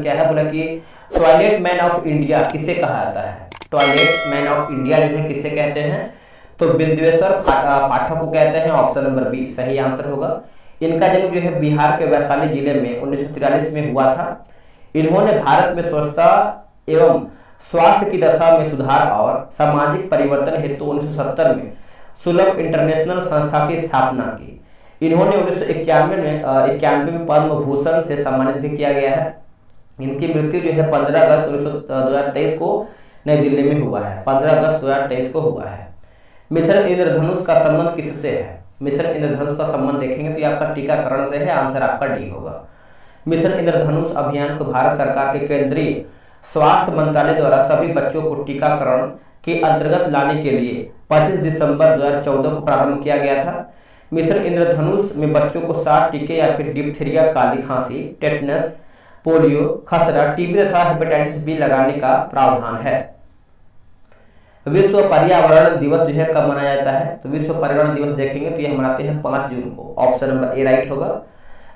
Question क्या है, बोला कि टॉयलेट मैन ऑफ इंडिया किसे कहा जाता है। टॉयलेट मैन ऑफ इंडिया जो है किसे कहते हैं, तो बिंदेश्वर पाठक को कहते हैं। ऑप्शन नंबर बी सही आंसर होगा। इनका जन्म जो है बिहार के वैशाली जिले में 1943 में हुआ था। इन्होंने भारत में स्वच्छता एवं स्वास्थ्य की दशा में सुधार और सामाजिक परिवर्तन हेतु 1970 में सुलभ इंटरनेशनल संस्था की स्थापना की। इन्होंने 1991 में पद्म भूषण से सम्मानित भी किया गया है। इनकी मृत्यु जो है 15 अगस्त 2023 को नई दिल्ली में हुआ है। 15 अगस्त 2023 को हुआ है। मिशन इंद्रधनुष का संबंध किससे है। मिशन इंद्रधनुष का संबंध देखेंगे तो ये आपका टीकाकरण से है। आंसर आपका डी होगा। मिशन इंद्रधनुष अभियान को भारत सरकार के केंद्रीय स्वास्थ्य मंत्रालय द्वारा सभी बच्चों को टीकाकरण के अंतर्गत लाने के लिए 25 दिसंबर 2014 को प्रारंभ किया गया था। मिशन इंद्रधनुष में बच्चों को 7 टीके या फिर डिप्थीरिया, काली खांसी, टेटनस, पोलियो, खसरा, टीबी तथा हेपेटाइटिस बी लगाने का प्रावधान है। विश्व पर्यावरण दिवस जो है कब मनाया जाता है, तो विश्व पर्यावरण दिवस देखेंगे तो यह मनाते हैं 5 जून को। ऑप्शन नंबर ए राइट होगा।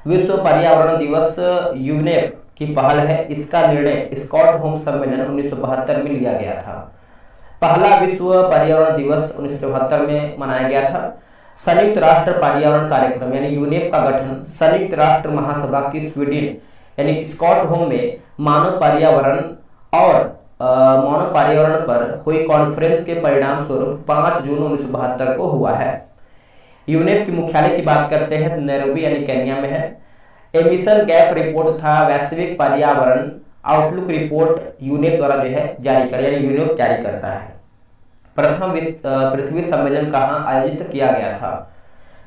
विश्व पर्यावरण दिवस यूनेप की पहल है। इसका निर्णय स्टॉकहोम सम्मेलन 1972 में लिया गया था। पहला विश्व पर्यावरण दिवस 1974 में मनाया गया था। संयुक्त राष्ट्र पर्यावरण कार्यक्रम यानी यूनेप का गठन संयुक्त राष्ट्र महासभा की स्वीडन यानी स्टॉकहोम में मानव पर्यावरण पर हुई कॉन्फ्रेंस के परिणाम स्वरूप 5 जून 1972 को हुआ है। यूनेप की मुख्यालय की बात करते हैं तो नैरोबी यानी केन्या में है। एमिशन गैप रिपोर्ट था वैश्विक पर्यावरण आउटलुक रिपोर्ट यूनेप द्वारा जो है जारी कर यानी यूनेप जारी करता है। प्रथम पृथ्वी सम्मेलन कहाँ आयोजित किया गया था,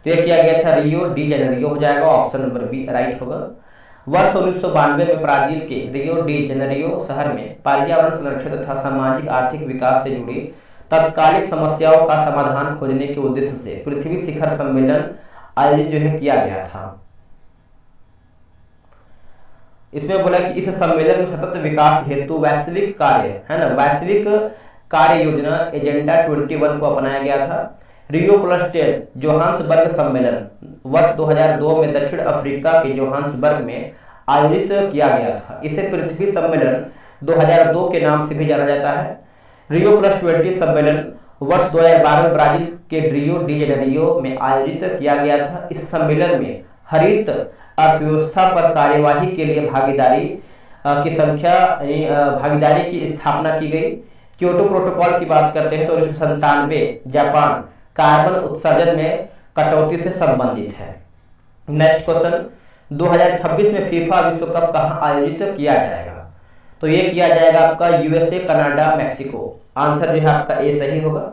तो यह किया गया था रियो डी जेनेरियो हो जाएगा। ऑप्शन नंबर बी राइट होगा। वर्ष 1992 में ब्राजील के रियो डी जेनेरियो शहर में पर्यावरण संरक्षण तथा सामाजिक आर्थिक विकास से जुड़ी तत्कालिक समस्याओं का समाधान खोजने के उद्देश्य से पृथ्वी शिखर सम्मेलन आयोजित जो है किया गया था। इसमें बोला कि इस सम्मेलन में सतत विकास हेतु वैश्विक कार्य है ना वैश्विक कार्य योजना एजेंडा 21 को अपनाया गया था। रियो प्लस 10 जोहान्सबर्ग सम्मेलन वर्ष 2002 में दक्षिण अफ्रीका के जोहान्सबर्ग में आयोजित किया गया था। इसे पृथ्वी सम्मेलन 2002 के नाम से भी जाना जाता है। रियो प्लस 20 सम्मेलन वर्ष 2012 में ब्राजील के रियो डी जेनेरियो में आयोजित किया गया था। इस सम्मेलन में हरित अर्थव्यवस्था पर कार्यवाही के लिए भागीदारी की स्थापना की गई। क्योटो प्रोटोकॉल की बात करते हैं तो 1997 जापान कार्बन उत्सर्जन में कटौती से संबंधित है। नेक्स्ट क्वेश्चन 2026 में फीफा विश्व कप कहां आयोजित किया जाएगा, तो ये किया जाएगा आपका यूएसए, कनाडा, मैक्सिको। आंसर जो है आपका ए सही होगा।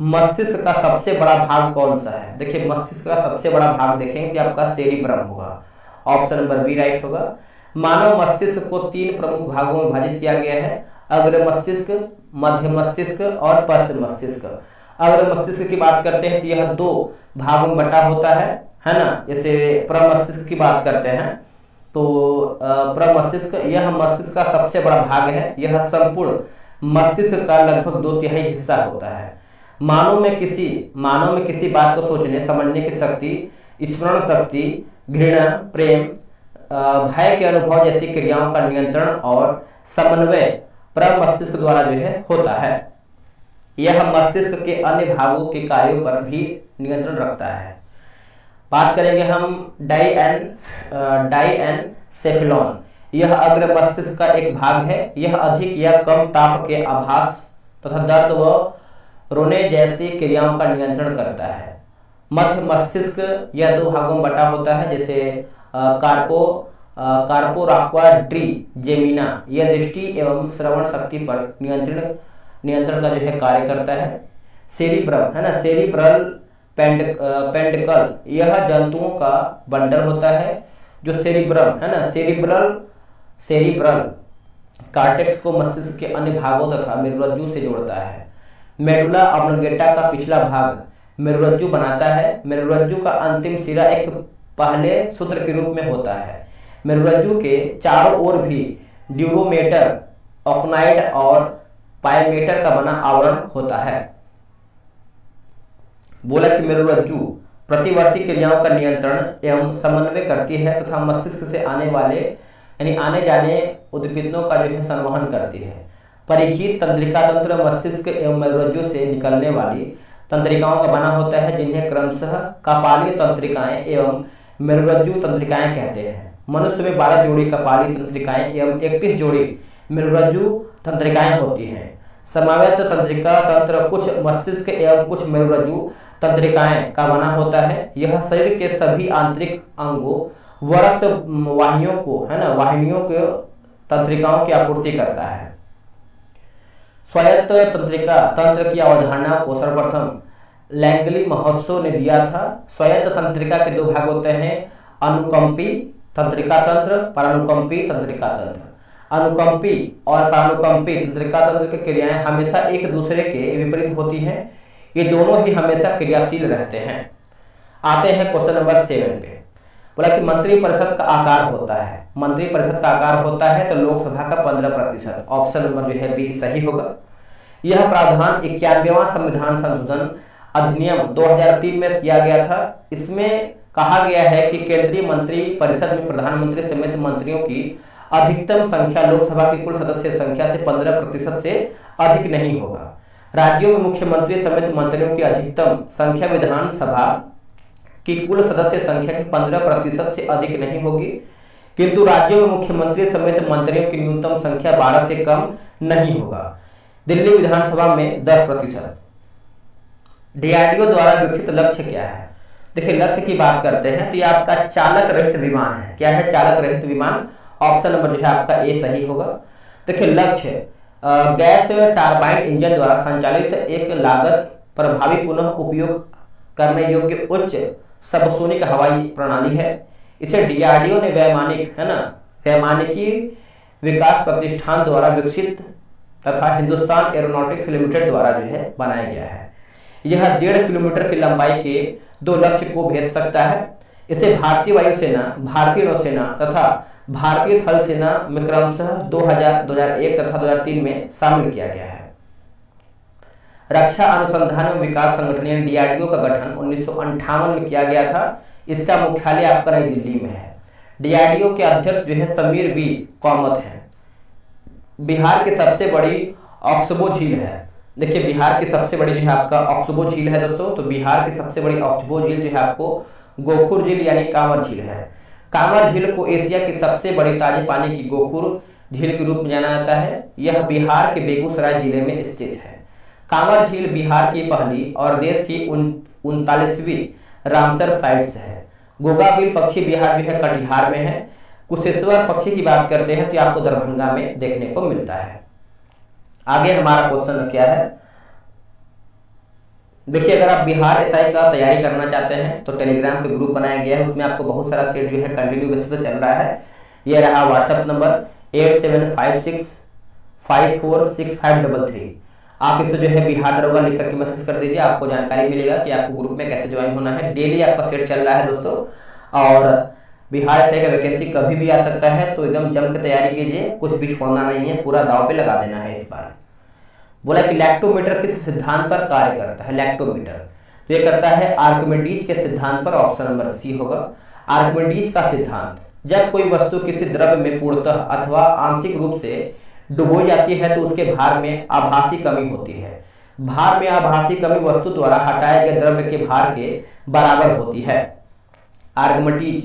मस्तिष्क का सबसे बड़ा भाग कौन सा है, देखिए मस्तिष्क का सबसे बड़ा भाग देखेंगे कि आपका सेरिब्रम होगा। ऑप्शन नंबर बी राइट होगा। मानव मस्तिष्क को 3 प्रमुख भागों में विभाजित किया गया है, अग्र मस्तिष्क, मध्य मस्तिष्क और पश्च मस्तिष्क। अग्र मस्तिष्क की बात करते हैं तो यह 2 भागों में बटा होता है ना। जैसे प्रमस्तिष्क की बात करते हैं तो प्रमस्तिष्क यह मस्तिष्क का सबसे बड़ा भाग है। यह संपूर्ण मस्तिष्क का लगभग 2/3 हिस्सा होता है। मानव में किसी बात को सोचने समझने की शक्ति, स्मरण शक्ति, घृणा, प्रेम, भय के अनुभव जैसी क्रियाओं का नियंत्रण और समन्वय प्रमस्तिष्क द्वारा जो है होता है। यह मस्तिष्क के अन्य भागों के कार्यों पर भी नियंत्रण रखता है। बात करेंगे हम डाइएनसेफेलॉन। यह अग्र मस्तिष्क का एक भाग है। यह अधिक या कम ताप के आभास तथा दर्द व रोने जैसी क्रियाओं का नियंत्रण करता है। मध्य मस्तिष्क यह 2 भागों में बटा होता है। जैसे कार्पोराक्वा ट्रीजेमिना यह दृष्टि एवं श्रवण शक्ति पर नियंत्रण का जो है कार्य करता है। सेरिब्रम है ना, सेरिब्रल पेंटिकल यह जंतुओं का बंडल होता है। जो सेरिब्रम है ना, सेरिब्रल कार्टेक्स को मस्तिष्क के अन्य भागों तथा मेरुरज्जु से जोड़ता है। मेडुला ऑब्लिंगेटा का पिछला भाग मेरुरज्जु बनाता है। मेरुरज्जु का अंतिम सिरा एक पहले सूत्र के रूप में होता है। मेरुरज्जु के चारों ओर भी ड्यूरोमेटर, ऑक्नाइड और पायमेटर का बना आवरण होता है। बोला कि मेरुरज्जु प्रतिवर्ती क्रियाओं का नियंत्रण एवं समन्वय करती है तथा मस्तिष्क से आने वाले यानी आने जाने उद्दीपनों का जो है संवहन करती है। परिखीर तंत्रिका तंत्र मस्तिष्क एवं मेरुरज्जु से निकलने वाली तंत्रिकाओं का बना होता है, जिन्हें क्रमशः कपालीय तंत्रिकाएं एवं मेरुरज्जु तंत्रिकाएं कहते हैं। मनुष्य में 12 जोड़ी कपाली तंत्रिकाएं एवं 31 जोड़ी मेरुरज्जु तंत्रिकाएं होती हैं। समावेत तंत्रिका तंत्र कुछ मस्तिष्क एवं कुछ मेरुरज्जु तंत्रिकाएं का बना होता है। यह शरीर के सभी आंतरिक अंगों व रक्त वाहिनियों को वाहिनियों को तंत्रिकाओं की आपूर्ति करता है। स्वायत्त तंत्रिका तंत्र की अवधारणा को सर्वप्रथम लैंगली महोत्सव ने दिया था। स्वायत्त तंत्रिका के 2 भाग होते हैं, अनुकंपी तंत्रिका तंत्र, परानुकंपी तंत्रिका तंत्र। अनुकंपी और परानुकंपी तंत्रिका तंत्र की क्रियाएं हमेशा एक दूसरे के विपरीत होती हैं। ये दोनों ही हमेशा क्रियाशील रहते हैं। आते हैं क्वेश्चन नंबर 7 पे। बोला कि मंत्रिपरिषद का आकार होता है, मंत्रिपरिषद का आकार होता है तो लोकसभा का 15%। ऑप्शन नंबर जो है बी सही होगा। यह प्रावधान 91वां संविधान संशोधन अधिनियम 2003 में किया गया था। इसमें कहा गया है कि केंद्रीय मंत्रिपरिषद में प्रधानमंत्री समेत मंत्रियों की अधिकतम संख्या लोकसभा की कुल सदस्य संख्या से 15% से अधिक नहीं होगा। राज्यों में मुख्यमंत्री समेत मंत्रियों की अधिकतम संख्या विधानसभा की कुल सदस्य संख्या के 15% से अधिक नहीं होगी, किंतु राज्यों में मुख्यमंत्री समेत मंत्रियों की न्यूनतम संख्या 12 से कम नहीं होगा। दिल्ली विधानसभा में 10%। डीआरडीओ द्वारा विकसित लक्ष्य क्या है? देखिए लक्ष्य की बात करते हैं तो ये आपका चालक रहित विमान है। क्या है? चालक रहित विमान। ऑप्शन नंबर जो है आपका ए सही होगा। देखिए लक्ष्य गैस टरबाइन इंजन द्वारा संचालित एक लागत प्रभावी पुनः उपयोग करने योग्य उच्च सबसोनिक हवाई प्रणाली है। इसे डीआरडीओ ने वैमानिकी विकास प्रतिष्ठान द्वारा विकसित तथा हिंदुस्तान एरोनॉटिक्स लिमिटेड द्वारा जो है बनाया गया है। यह 1.5 किलोमीटर की लंबाई के 2 लक्ष्य को भेद सकता है। इसे भारतीय वायुसेना, भारतीय नौसेना तथा भारतीय थल सेना में क्रमशः 2000, 2001 तथा 2003 में शामिल किया गया है। रक्षा अनुसंधान एवं विकास संगठन यानी डीआरडीओ का गठन 1958 में किया गया था। इसका मुख्यालय आपका नई दिल्ली में है। डीआरडीओ के अध्यक्ष जो है समीर वी कामत हैं। बिहार की सबसे बड़ी ऑक्सबो झील है। देखिए बिहार की सबसे बड़ी जो है आपका ऑक्सबो झील है दोस्तों। तो बिहार की सबसे बड़ी ऑक्सबो झील जो है आपको गोखुर झील यानी कांवर झील है। कांवर झील को एशिया की सबसे बड़ी ताजे पानी की गोखुर झील के रूप में जाना जाता है। यह बिहार के बेगूसराय जिले में स्थित है। कांवर झील बिहार की पहली और देश की 39वीं रामसर साइट्स है। गोगाबिल पक्षी बिहार जो है कटिहार में है। कुशेश्वर पक्षी की बात करते हैं तो आपको दरभंगा में देखने को मिलता है। आगे हमारा क्वेश्चन क्या है? देखिए अगर आप बिहार एसआई का तैयारी करना चाहते हैं तो टेलीग्राम पे ग्रुप बनाया गया है। उसमें आपको बहुत सारा सेट जो है कंटिन्यू बेसिस पे चल रहा है। ये रहा व्हाट्सएप नंबर 8756546533। आप इससे जो है बिहार दरोगा लिख करके मैसेज कर दीजिए। आपको जानकारी मिलेगा कि आपको ग्रुप में कैसे ज्वाइन होना है। डेली आपका सेट चल रहा है दोस्तों। और बिहार एसआई का वैकेंसी कभी भी आ सकता है, तो एकदम जम के तैयारी कीजिए। कुछ भी छोड़ना नहीं है, पूरा दाव पे लगा देना है इस बार। बोला कि लैक्टोमीटर किस सिद्धांत पर कार्य करता है? लैक्टोमीटर तो ये करता है आर्किमिडीज के सिद्धांत पर। ऑप्शन नंबर सी होगा। आर्किमिडीज का सिद्धांत, जब कोई वस्तु किसी द्रव्य में पूर्णतः अथवा आंशिक रूप से डुबोई जाती है तो उसके भार में आभासी कमी होती है। भार में आभासी कमी वस्तु द्वारा हटाए गए द्रव्य के भार के बराबर होती है। आर्किमिडीज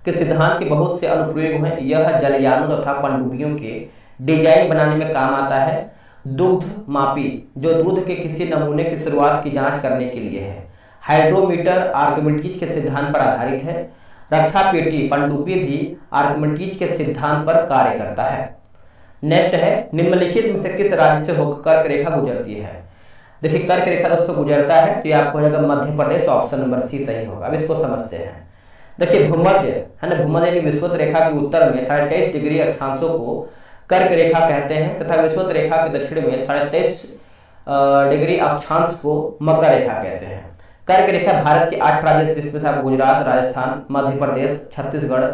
के सिद्धांत के बहुत से अनुप्रयोग हैं। यह जलयानों तथा पनडुब्बियों के डिजाइन बनाने में काम आता है। दुग्ध मापी, जो दूध के किसी नमूने की शुरुआत की जांच करने के लिए है। हाइड्रोमीटर आर्किमिडीज के सिद्धांत पर आधारित है। रक्षा पेटी पनडुब्बी भी आर्किमिडीज के सिद्धांत पर कार्य करता है। नेक्स्ट है, निम्नलिखित में से किस राज्य से होकर कर्क रेखा गुजरती है? देखिए कर्क रेखा दोस्तों गुजरता है तो ये आपको हो जाएगा Madhya Pradesh. Option number C सही होगा। अब इसको समझते हैं। देखिए भूमध्य है ना, भूमध्य यानी विषुवत रेखा के उत्तर में 23.5 डिग्री अक्षांशों को कर्क रेखा कहते हैं तथा विषुवत रेखा के दक्षिण में 23.5 डिग्री अक्षांश को मकर रेखा कहते हैं। कर्क रेखा भारत के 8 राज्य जिसमें से आप गुजरात, राजस्थान, मध्य प्रदेश, छत्तीसगढ़,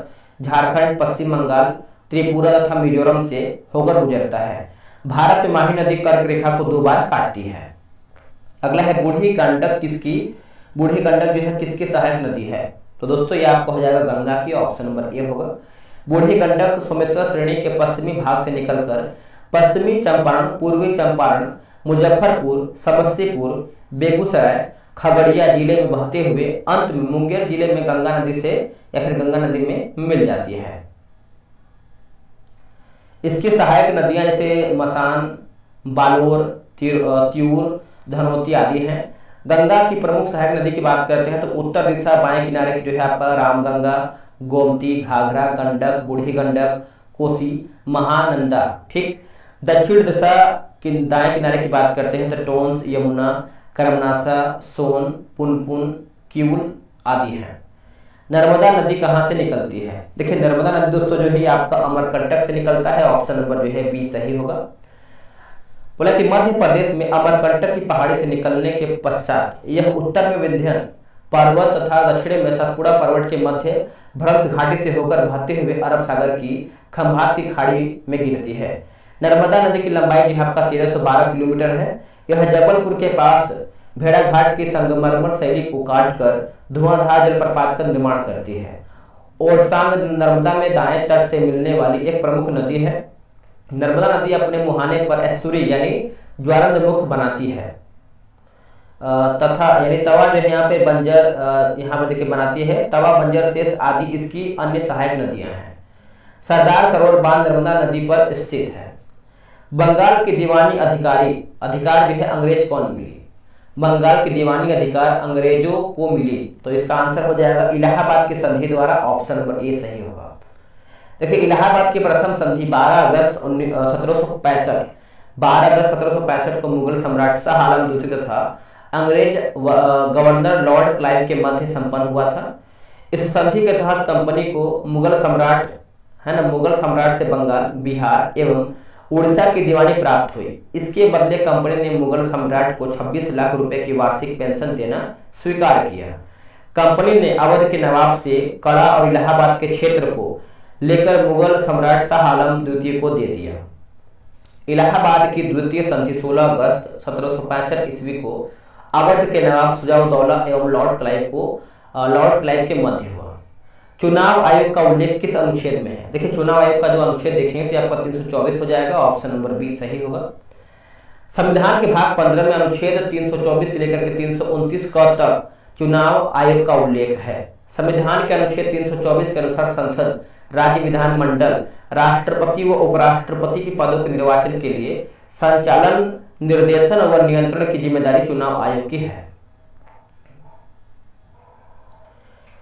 झारखंड, पश्चिम बंगाल, त्रिपुरा तथा मिजोरम से होकर गुजरता है। भारत में माही नदी कर्क रेखा को 2 बार काटती है। अगला है बूढ़ी गंडक किसकी? बूढ़ी गंडक जो है किसकी सहायक नदी है? तो दोस्तों ये आपको हो जाएगा गंगा की। ऑप्शन नंबर ए होगा। बूढ़ी गंडक सोमेश्वर श्रेणी के पश्चिमी भाग से निकलकर पश्चिमी चंपारण, पूर्वी चंपारण, मुजफ्फरपुर, समस्तीपुर, बेगूसराय, खगड़िया जिले में बहते हुए अंत में मुंगेर जिले में गंगा नदी से या फिर गंगा नदी में मिल जाती है। इसकी सहायक नदियां जैसे मसान, बालोर, त्यूर, धनोती आदि हैं। गंगा की प्रमुख सहायक नदी की बात करते हैं तो उत्तर दिशा बाएं किनारे की जो है आपका रामगंगा, गोमती, घाघरा, गंडक, बूढ़ी गंडक, कोसी, महानंदा। ठीक, दक्षिण दिशा की दाएं किनारे की बात करते हैं तो टोंस, यमुना, कर्मनासा, सोन, पुनपुन, क्यूल आदि हैं। नर्मदा नदी कहाँ से निकलती है? देखिए नर्मदा नदी दोस्तों जो है आपका अमरकंटक से निकलता है। ऑप्शन नंबर जो है बी सही होगा। बोला कि मध्य प्रदेश में अमरकंटक की पहाड़ी से निकलने के पश्चात यह उत्तर में विंध्य पर्वत तथा दक्षिण में सतपुड़ा पर्वत के मध्य भ्रंश घाटी से होकर बहते हुए अरब सागर की खंभात की खाड़ी में गिरती है। नर्मदा नदी की लंबाई जो आपका 1312 किलोमीटर है। यह जबलपुर के पास भेड़ाघाट की संगमरमर शैली को काटकर धुआंधार जलप्रपात का निर्माण करती है और सांग नर्मदा में दाएं तट से मिलने वाली एक प्रमुख नदी है। नर्मदा नदी अपने मुहाने पर एस्चुरी यानी ज्वारंदमुख बनाती है तथा यानी तवा जो है यहाँ पे बंजर यहाँ पर देखिए बनाती है। तवा, बंजर, शेष आदि इसकी अन्य सहायक नदियां हैं। सरदार सरोवर बांध नर्मदा नदी पर स्थित है। बंगाल की दीवानी अधिकार जो है अंग्रेज कौन मिली? बंगाल की दीवानी अधिकार अंग्रेजों को मिली। तो इसका आंसर हो जाएगा इलाहाबाद की संधि द्वारा। ऑप्शन नंबर ए सही होगा। देखिए इलाहाबाद की प्रथम संधि 12 अगस्त 1765 को मुगल सम्राट शाह आलम द्वितीय तथा अंग्रेज गवर्नर लॉर्ड क्लाइव के मध्य संपन्न हुआ था। इस संधि के तहत कंपनी को मुगल सम्राट से बंगाल, बिहार एवं उड़ीसा की दीवानी प्राप्त हुई। इसके बदले कंपनी ने मुगल सम्राट को 26 लाख रुपए की वार्षिक पेंशन देना स्वीकार किया। कंपनी ने अवध के नवाब से कड़ा और इलाहाबाद के क्षेत्र को लेकर मुगल सम्राट शाह आलम द्वितीय को दे दिया। इलाहाबाद की द्वितीय संधि 16 अगस्त 1765 ईस्वी को अवध के नवाब सुजाउद्दौला एवं लॉर्ड क्लाइव के मध्य हुआ। चुनाव आयोग का उल्लेख किस अनुच्छेद में है? देखिए चुनाव आयोग का जो अनुच्छेद देखेंगे तो आपका 324 हो जाएगा। ऑप्शन नंबर बी सही होगा। संविधान के भाग 15 में अनुच्छेद 324 से लेकर के 329 तक चुनाव आयोग का उल्लेख है। संविधान के अनुच्छेद 324 के अनुसार संसद, राज्य विधानमंडल, राष्ट्रपति व उपराष्ट्रपति के पदों के निर्वाचन के लिए संचालन, निर्देशन व नियंत्रण की जिम्मेदारी चुनाव आयोग की है।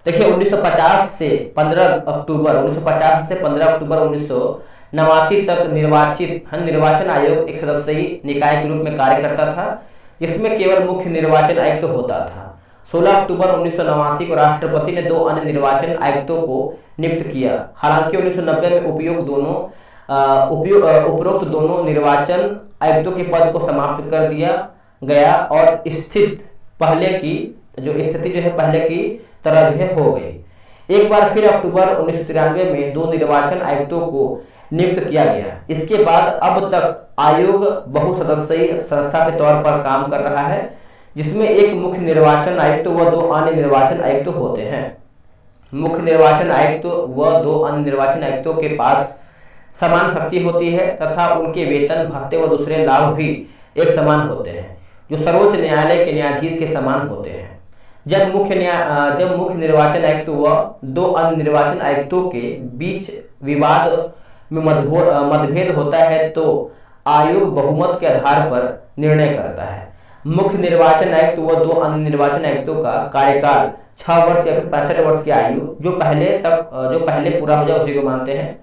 देखिए 1950 से 15 अक्टूबर 1989 तक निर्वाचन आयोग एक सदस्यीय निकाय के रूप में कार्य करता था, जिसमें केवल मुख्य निर्वाचन आयुक्त होता था। 16 अक्टूबर 1989 को राष्ट्रपति ने 2 अन्य निर्वाचन आयुक्तों को नियुक्त किया। हालांकि 1990 में उपरोक्त दोनों निर्वाचन आयुक्तों के पद को समाप्त कर दिया गया और स्थिति जो है पहले की तरह जो है हो गई। एक बार फिर अक्टूबर 1993 में 2 निर्वाचन आयुक्तों को नियुक्त किया गया। इसके बाद अब तक आयोग बहुसदस्यीय संस्था के तौर पर काम कर रहा है, जिसमें एक मुख्य निर्वाचन आयुक्त व 2 अन्य निर्वाचन आयुक्त होते हैं। मुख्य निर्वाचन आयुक्त व 2 अन्य निर्वाचन आयुक्तों के पास समान शक्ति होती है तथा उनके वेतन, भत्ते व दूसरे लाभ भी एक समान होते हैं, जो सर्वोच्च न्यायालय के न्यायाधीश के समान होते हैं। जब मुख्य निर्वाचन आयुक्त व 2 अन्य निर्वाचन आयुक्तों के बीच विवाद में मतभेद होता है तो आयोग बहुमत के आधार पर निर्णय करता है। मुख्य निर्वाचन आयुक्त व 2 अन्य निर्वाचन आयुक्तों का कार्यकाल 6 वर्ष या 65 वर्ष की आयु जो पहले पूरा हो जाए उसी को मानते हैं।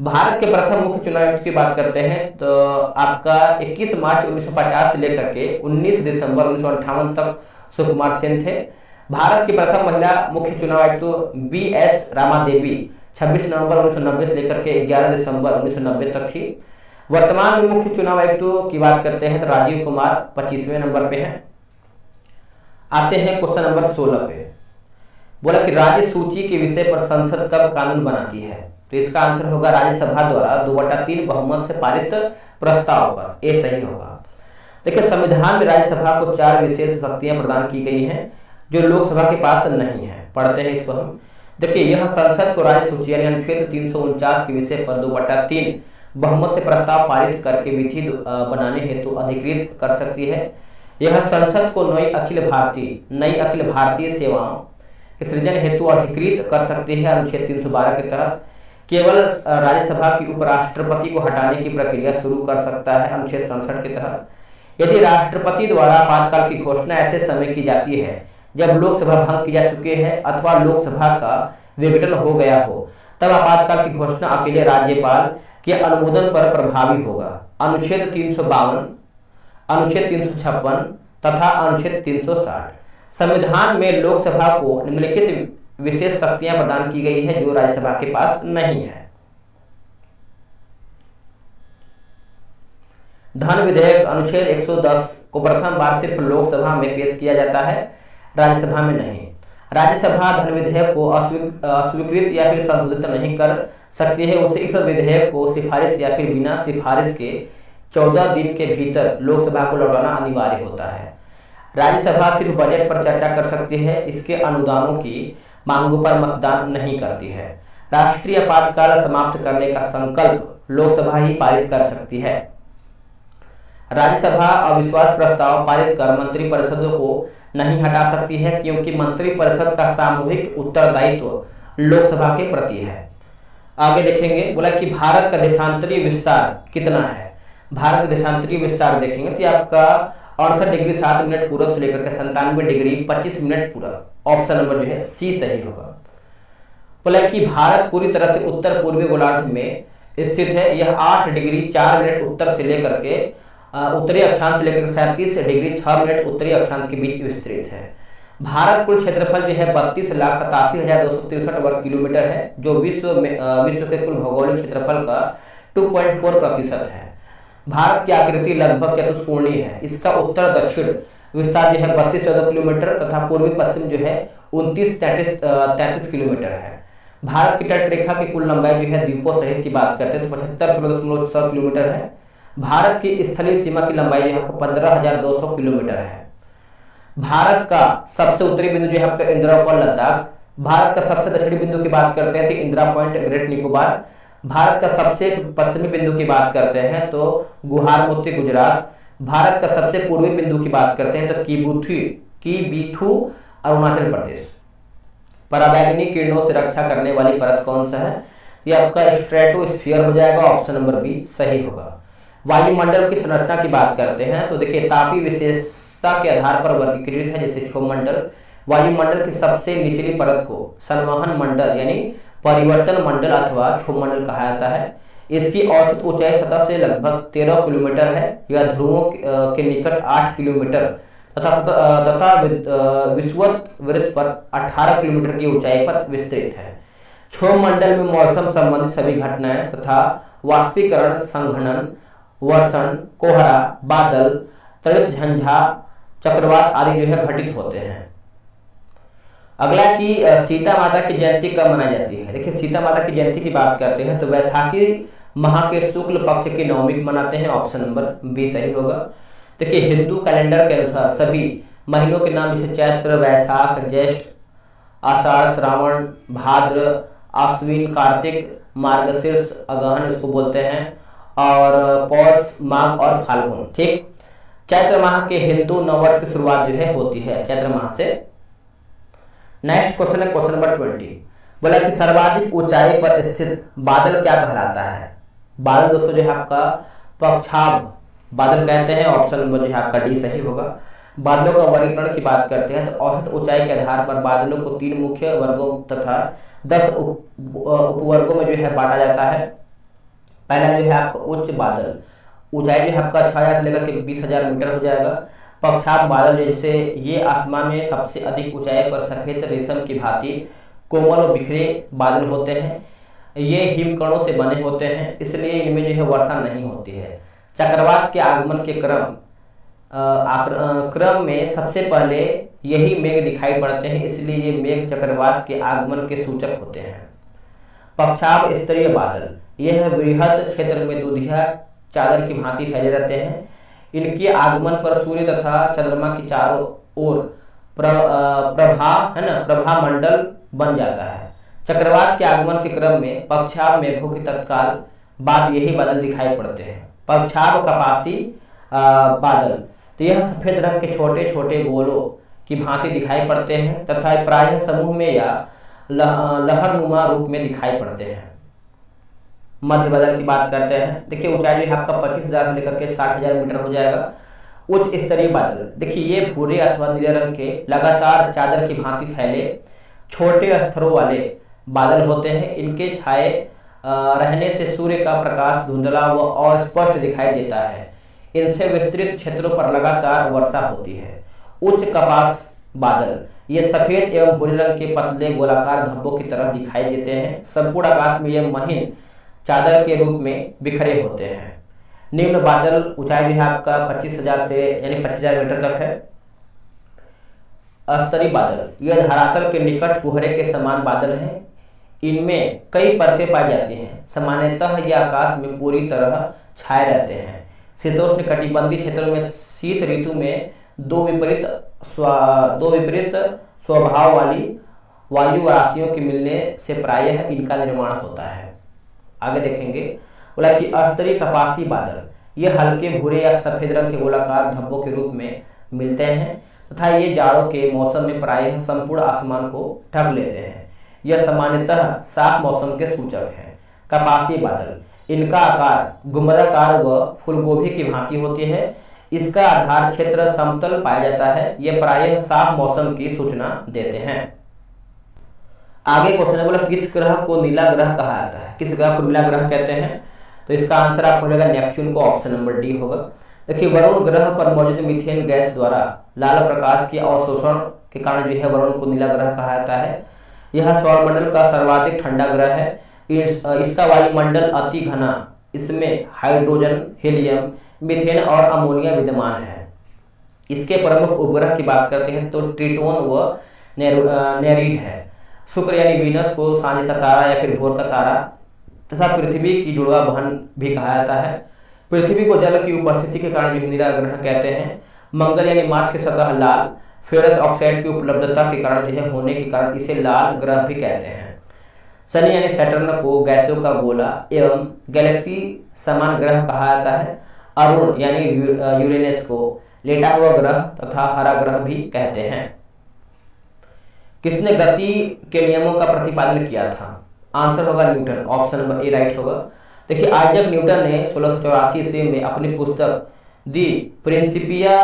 भारत के प्रथम मुख्य चुनाव आयुक्त की बात करते हैं तो आपका 21 मार्च 1950 से लेकर के 19 दिसंबर 1958 तक सुकुमार सेन थे। भारत की प्रथम महिला मुख्य चुनाव आयुक्त BS रामादेवी 26 नवंबर 1990 से लेकर के 11 दिसंबर 1990 तक थी। वर्तमान में मुख्य चुनाव आयुक्तों की बात करते हैं तो राजीव कुमार 25वें नंबर पे हैं। आते हैं क्वेश्चन नंबर 16 पे। बोला कि राज्य सूची के विषय पर संसद कब कानून बनाती है? तो इसका आंसर होगा राज्यसभा द्वारा 2/3 बहुमत से पारित प्रस्ताव पर। ए सही होगा। देखिए संविधान में राज्यसभा को 4 विशेष शक्तियां प्रदान की गई हैं जो लोकसभा के पास नहीं है। पढ़ते हैं इसको हम। देखिए यह संसद को राज्य सूची यानी अनुच्छेद 349 के विषय पर 2/3 बहुमत से प्रस्ताव पारित करके विधि बनाने हेतु अधिकृत कर सकती है। यह संसद को नई अखिल भारतीय सेवाओं के सृजन हेतु अधिकृत कर सकती है। अनुच्छेद 312 के तहत केवल राज्यसभा की उपराष्ट्रपति को हटाने की प्रक्रिया शुरू कर सकता है। अनुच्छेद 67 के तहत यदि राष्ट्रपति द्वारा आपातकाल की घोषणा ऐसे समय की जाती है जब लोकसभा भंग की जा चुकी है अथवा लोकसभा का विघटन हो गया हो, तब आपातकाल की घोषणा अकेले राज्यपाल के अनुमोदन पर प्रभावी होगा। अनुच्छेद 352, अनुच्छेद 356 तथा अनुच्छेद 360। संविधान में लोकसभा को निम्नलिखित विशेष शक्तियां प्रदान की गई है जो राज्यसभा के पास नहीं है। धन विधेयक अनुच्छेद 110 को प्रथम बार सिर्फ लोकसभा में पेश किया जाता है, राज्यसभा में नहीं। राज्यसभा धन विधेयक को अस्वीकृत या फिर संशोधित नहीं कर सकती है। उसे इस विधेयक को सिफारिश या फिर बिना सिफारिश के 14 दिन के भीतर लोकसभा को लौटाना अनिवार्य होता है। राज्यसभा सिर्फ बजट पर चर्चा कर सकती है, इसके अनुदानों की मांगों पर मतदान नहीं करती है। राष्ट्रीय आपातकाल समाप्त करने का संकल्प लोकसभा ही पारित कर सकती है। राज्यसभा अविश्वास प्रस्ताव पारित कर मंत्रिपरिषद को नहीं हटा सकती है क्योंकि मंत्रिपरिषद का सामूहिक उत्तरदायित्व लोकसभा के प्रति है। आगे देखेंगे, बोला कि भारत का देशांतरीय विस्तार कितना है। भारत का देशांतरीय विस्तार देखेंगे तो आपका 68 डिग्री 7 मिनट पूरब से लेकर के 97 डिग्री 25 मिनट पूरब। ऑप्शन नंबर जो है सी सही होगा। बोला कि भारत पूरी तरह से उत्तर पूर्वी गोलार्ध में स्थित है। यह 8 डिग्री 4 मिनट उत्तर से लेकर के उत्तरी अक्षांश से लेकर 37 डिग्री 6 मिनट उत्तरी अक्षांश के बीच विस्तृत है। भारत कुल क्षेत्रफल जो है 32,87,263 वर्ग किलोमीटर है, जो विश्व के कुल भौगोलिक क्षेत्रफल का 2.4% है। भारत की आकृति लगभग चतुष्कोणीय है। इसका उत्तर दक्षिण विस्तार जो है 32-14 किलोमीटर तथा पूर्वी पश्चिम जो है 29-33 किलोमीटर है। भारत की तट रेखा की कुल लंबाई जो है द्वीपों सहित की बात करते हैं तो 75.6 किलोमीटर है। भारत की स्थलीय सीमा की लंबाई जो है 15,200 किलोमीटर है। भारत का सबसे उत्तरी बिंदु जो है आपका इंदिरा पॉइंट लद्दाख। भारत का सबसे दक्षिणी बिंदु की बात करते हैं तो इंदिरा पॉइंट ग्रेट निकोबार। भारत का सबसे पश्चिमी बिंदु की बात करते हैं तो गुहारमुती गुजरात। भारत का सबसे पूर्वी बिंदु की बात करते हैं तो कीबीथू अरुणाचल प्रदेश। पराबैंगनी किरणों से रक्षा करने वाली परत कौन सा है? यह आपका स्ट्रेटोस्फीयर हो जाएगा। ऑप्शन नंबर बी सही होगा। वायुमंडल की संरचना की बात करते हैं तो देखिए तापीय विशेषता के आधार पर वर्गीकृत है, जैसे क्षोभमंडल। वायुमंडल की सबसे निचली परत को संवहन मंडल यानी परिवर्तन मंडल अथवा क्षोभमंडल कहा जाता है। इसकी औसत ऊंचाई सतह से लगभग 13 किलोमीटर है। यह ध्रुवों के निकट 8 किलोमीटर तथा विषुवत वृत्त पर 18 किलोमीटर की ऊंचाई पर विस्तृत है। क्षोभमंडल में मौसम संबंधित सभी घटनाएं तथा वाष्पीकरण, संघनन, वर्षण, कोहरा, बादल, तड़ित झंझा, चक्रवात आदि जो है घटित होते हैं। अगला कि सीता माता की जयंती कब मनाई जाती है? देखिए सीता माता की जयंती की बात करते हैं तो वैशाखी माह के शुक्ल पक्ष की नवमी को मनाते हैं। ऑप्शन नंबर बी सही होगा। देखिए हिंदू कैलेंडर के अनुसार सभी महीनों के नाम जैसे चैत्र, वैशाख, ज्येष्ठ, आषाढ़, श्रावण, भाद्र, आश्विन, कार्तिक, मार्गशीर्ष, अगहन इसको बोलते हैं, और पौष, माघ और फाल्गुन। ठीक, चैत्र माह के हिंदू नववर्ष की शुरुआत जो है होती है चैत्र माह से। नेक्स्ट क्वेश्चन है क्वेश्चन नंबर 20। बोला कि सर्वाधिक ऊंचाई पर स्थित बादल क्या कहलाता है? बादल दोस्तों जो है आपका पक्षाभ बादल कहते हैं। ऑप्शन नंबर जो है आपका डी सही होगा। बादलों का वर्गीकरण की बात करते हैं तो औसत ऊंचाई के आधार पर बादलों को 3 मुख्य वर्गों तथा 10 उपवर्गों में जो है बांटा जाता है। पहला जो है आपका उच्च बादल, ऊंचाई जो है आपका 6,000 से लेकर के 20,000 मीटर हो जाएगा। पक्षाघ बादल जैसे ये आसमान में सबसे अधिक ऊंचाई पर सफेद रेशम की भांति कोमल और बिखरे बादल होते हैं। ये हिमकणों से बने होते हैं, इसलिए इनमें जो है वर्षा नहीं होती है। चक्रवात के आगमन के क्रम में सबसे पहले यही मेघ दिखाई पड़ते हैं, इसलिए ये मेघ चक्रवात के आगमन के सूचक होते हैं। पक्षाघ स्तरीय बादल यह वृहद क्षेत्र में दूधिया चादर की भांति फैले रहते हैं। इनके आगमन पर सूर्य तथा चंद्रमा की चारों ओर प्रभा मंडल बन जाता है। चक्रवात के आगमन के क्रम में पक्षाव मेघों के तत्काल बाद यही बादल दिखाई पड़ते हैं। पक्षाव कपासी बादल, तो यह सफेद रंग के छोटे छोटे गोलों की भांति दिखाई पड़ते हैं तथा प्रायः समूह में या लहरनुमा रूप में दिखाई पड़ते हैं। मध्य बादल की बात करते हैं। देखिए ऊंचाई जो है आपका 25,000 से लेकर के 60,000 मीटर हो जाएगा। उच्च स्तरीय बादल, देखिए ये भूरे अथवा नीले रंग के लगातार चादर की भांति फैले छोटे स्तरों वाले बादल होते हैं। इनके छाए रहने से सूर्य का प्रकाश धुंधला व अस्पष्ट दिखाई देता है। इनसे विस्तृत क्षेत्रों पर लगातार वर्षा होती है। उच्च कपास बादल, ये सफेद एवं भूरे रंग के पतले गोलाकार धब्बों की तरह दिखाई देते हैं। संपूर्ण आकाश में यह महीन चादर के रूप में बिखरे होते हैं। निम्न बादल ऊंचाई भी है आपका 25,000 से यानी 25,000 मीटर तक है। अस्तरीय बादल, यह धरातल के निकट कुहरे के समान बादल हैं। इनमें कई परतें पाई जाती हैं। सामान्यतः यह आकाश में पूरी तरह छाए रहते हैं। शीतोष्ण कटिबंधीय क्षेत्रों में शीत ऋतु में दो विपरीत स्वभाव वाली वायु राशियों के मिलने से प्रायः इनका निर्माण होता है। आगे देखेंगे, बोला कि अस्तरीय कपासी बादल, ये हल्के भूरे या सफेद रंग के गोलाकार धब्बों के रूप में मिलते हैं तथा ये जाड़ों के मौसम में प्रायः संपूर्ण आसमान को ढक लेते हैं। यह सामान्यतः साफ मौसम के सूचक हैं। कपासी बादल, इनका आकार गुंबदाकार व फूलगोभी की भांति होती है। इसका आधार क्षेत्र समतल पाया जाता है। यह प्रायः साफ मौसम की सूचना देते हैं। आगे क्वेश्चन है, बोला किस ग्रह को नीला ग्रह कहा जाता है? किस ग्रह को नीला ग्रह कहते हैं? तो इसका आंसर आपको हो जाएगा नेपच्यून को, ऑप्शन नंबर डी होगा। देखिए वरुण ग्रह पर मौजूद मीथेन गैस द्वारा लाल प्रकाश के अवशोषण के कारण जो है वरुण को नीला ग्रह कहा जाता है। यह सौरमंडल का सर्वाधिक ठंडा ग्रह है। इसका वायुमंडल अति घना, इसमें हाइड्रोजन, हीलियम, मीथेन और अमोनिया विद्यमान है। इसके प्रमुख उपग्रह की बात करते हैं तो ट्रिटोन व नेरीड है। शुक्र यानी वीनस को सांझ का तारा या फिर भोर का तारा तथा पृथ्वी की जुड़वा बहन भी कहा जाता है। पृथ्वी को जल की उपस्थिति के कारण जो नीला ग्रह कहते हैं। मंगल यानी मार्स की सतह लाल, फेरस ऑक्साइड की उपलब्धता के कारण जो है होने के कारण इसे लाल ग्रह भी कहते हैं। शनि यानी सैटर्न को गैसों का गोला एवं गैलेक्सी समान ग्रह कहा जाता है। अरुण यानी यूरेनस को लेटा हुआ ग्रह तथा हरा ग्रह भी कहते हैं। किसने गति के नियमों का प्रतिपादन किया था? आंसर होगा Newton, option number A right होगा। देखिए आइजैक न्यूटन ने 1684 ईस्वी में अपनी पुस्तक दी प्रिंसिपिया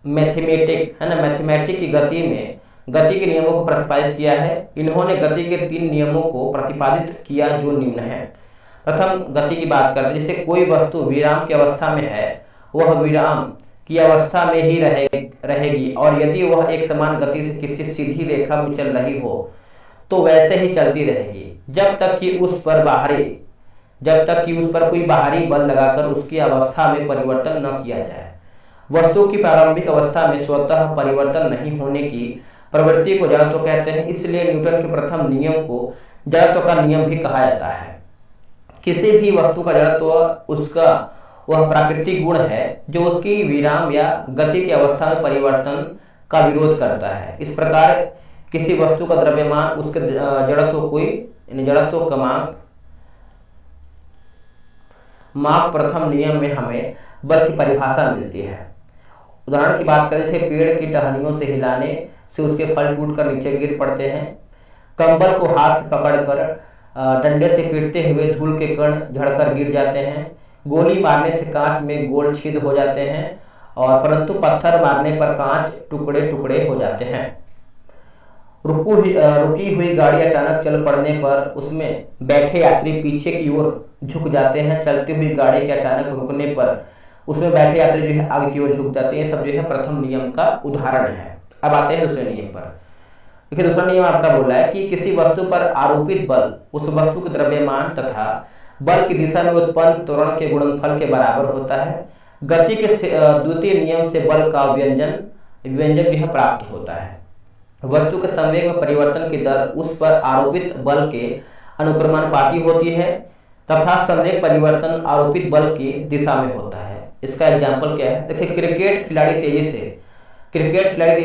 मैथमेटिक है ना, मैथमेटिक की गति के नियमों को प्रतिपादित किया है। इन्होंने गति के 3 नियमों को प्रतिपादित किया जो निम्न है। प्रथम गति की बात करते हैं, जैसे कोई वस्तु विराम की अवस्था में है वह विराम की अवस्था में ही रहेगी और यदि वह एक समान गति से किसी सीधी रेखा में चल रही हो तो वैसे ही चलती रहेगी जब तक कि उस पर कोई बाहरी बल लगाकर उसकी अवस्था में परिवर्तन न किया जाए। वस्तु की प्रारंभिक अवस्था में स्वतः परिवर्तन नहीं होने की प्रवृत्ति को जड़त्व कहते हैं। इसलिए न्यूटन के प्रथम नियम को जड़त्व का नियम भी कहा जाता है। किसी भी वस्तु का जड़त्व उसका वह प्राकृतिक गुण है जो उसकी विराम या गति की अवस्था में परिवर्तन का विरोध करता है। इस प्रकार किसी वस्तु का द्रव्यमान उसके जड़त्व का माप प्रथम नियम में हमें बल की परिभाषा मिलती है। उदाहरण की बात करें, जैसे पेड़ की टहनियों से हिलाने से उसके फल टूटकर नीचे गिर पड़ते हैं। कंबल को हाथ से पकड़कर डंडे से पीटते हुए धूल के कण झड़कर गिर जाते हैं। गोली मारने से कांच में गोल छेद हो जाते हैं और परंतु पत्थर मारने पर कांच टुकड़े टुकड़े हो जाते हैं। रुकी हुई गाड़ी अचानक चल पड़ने पर उसमें बैठे यात्री पीछे की ओर झुक जाते हैं। चलती हुई गाड़ी के अचानक रुकने पर उसमें बैठे यात्री जो है आगे की ओर झुक जाते हैं। ये सब जो है प्रथम नियम का उदाहरण है। अब आते हैं दूसरे नियम पर। देखिए दूसरा नियम आपका बोल रहा है कि किसी वस्तु पर आरोपित बल उस वस्तु के द्रव्यमान तथा बल की दिशा में उत्पन्न त्वरण के गुणनफल के बराबर होता है। गति के द्वितीय नियम से बल का व्यंजक भी प्राप्त होता है। वस्तु के संवेग में परिवर्तन की दर उस पर आरोपित बल के अनुक्रमानुपाती होती है तथा संवेग परिवर्तन आरोपित बल की दिशा में होता है। इसका एग्जाम्पल क्या है? देखिए क्रिकेट खिलाड़ी तेजी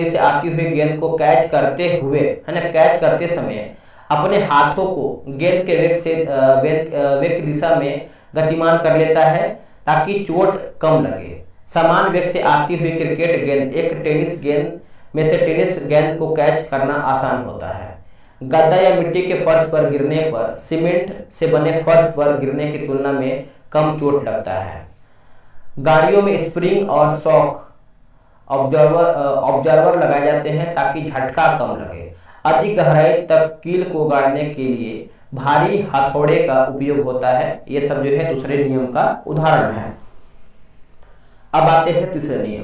से आती हुई गेंद को कैच करते समय अपने हाथों को गेंद के वेग की दिशा में गतिमान कर लेता है ताकि चोट कम लगे। समान वेग से आती हुई क्रिकेट गेंद एक टेनिस गेंद में से टेनिस गेंद को कैच करना आसान होता है। गद्दा या मिट्टी के फर्श पर गिरने पर सीमेंट से बने फर्श पर गिरने की तुलना में कम चोट लगता है। गाड़ियों में स्प्रिंग और शॉक ऑब्जर्वर लगाए जाते हैं ताकि झटका कम लगे। अधिक गहराई तक कील को गाड़ने के लिए भारी हथौड़े का उपयोग होता है। ये सब जो है दूसरे नियम का उदाहरण है। अब आते हैं तीसरे नियम।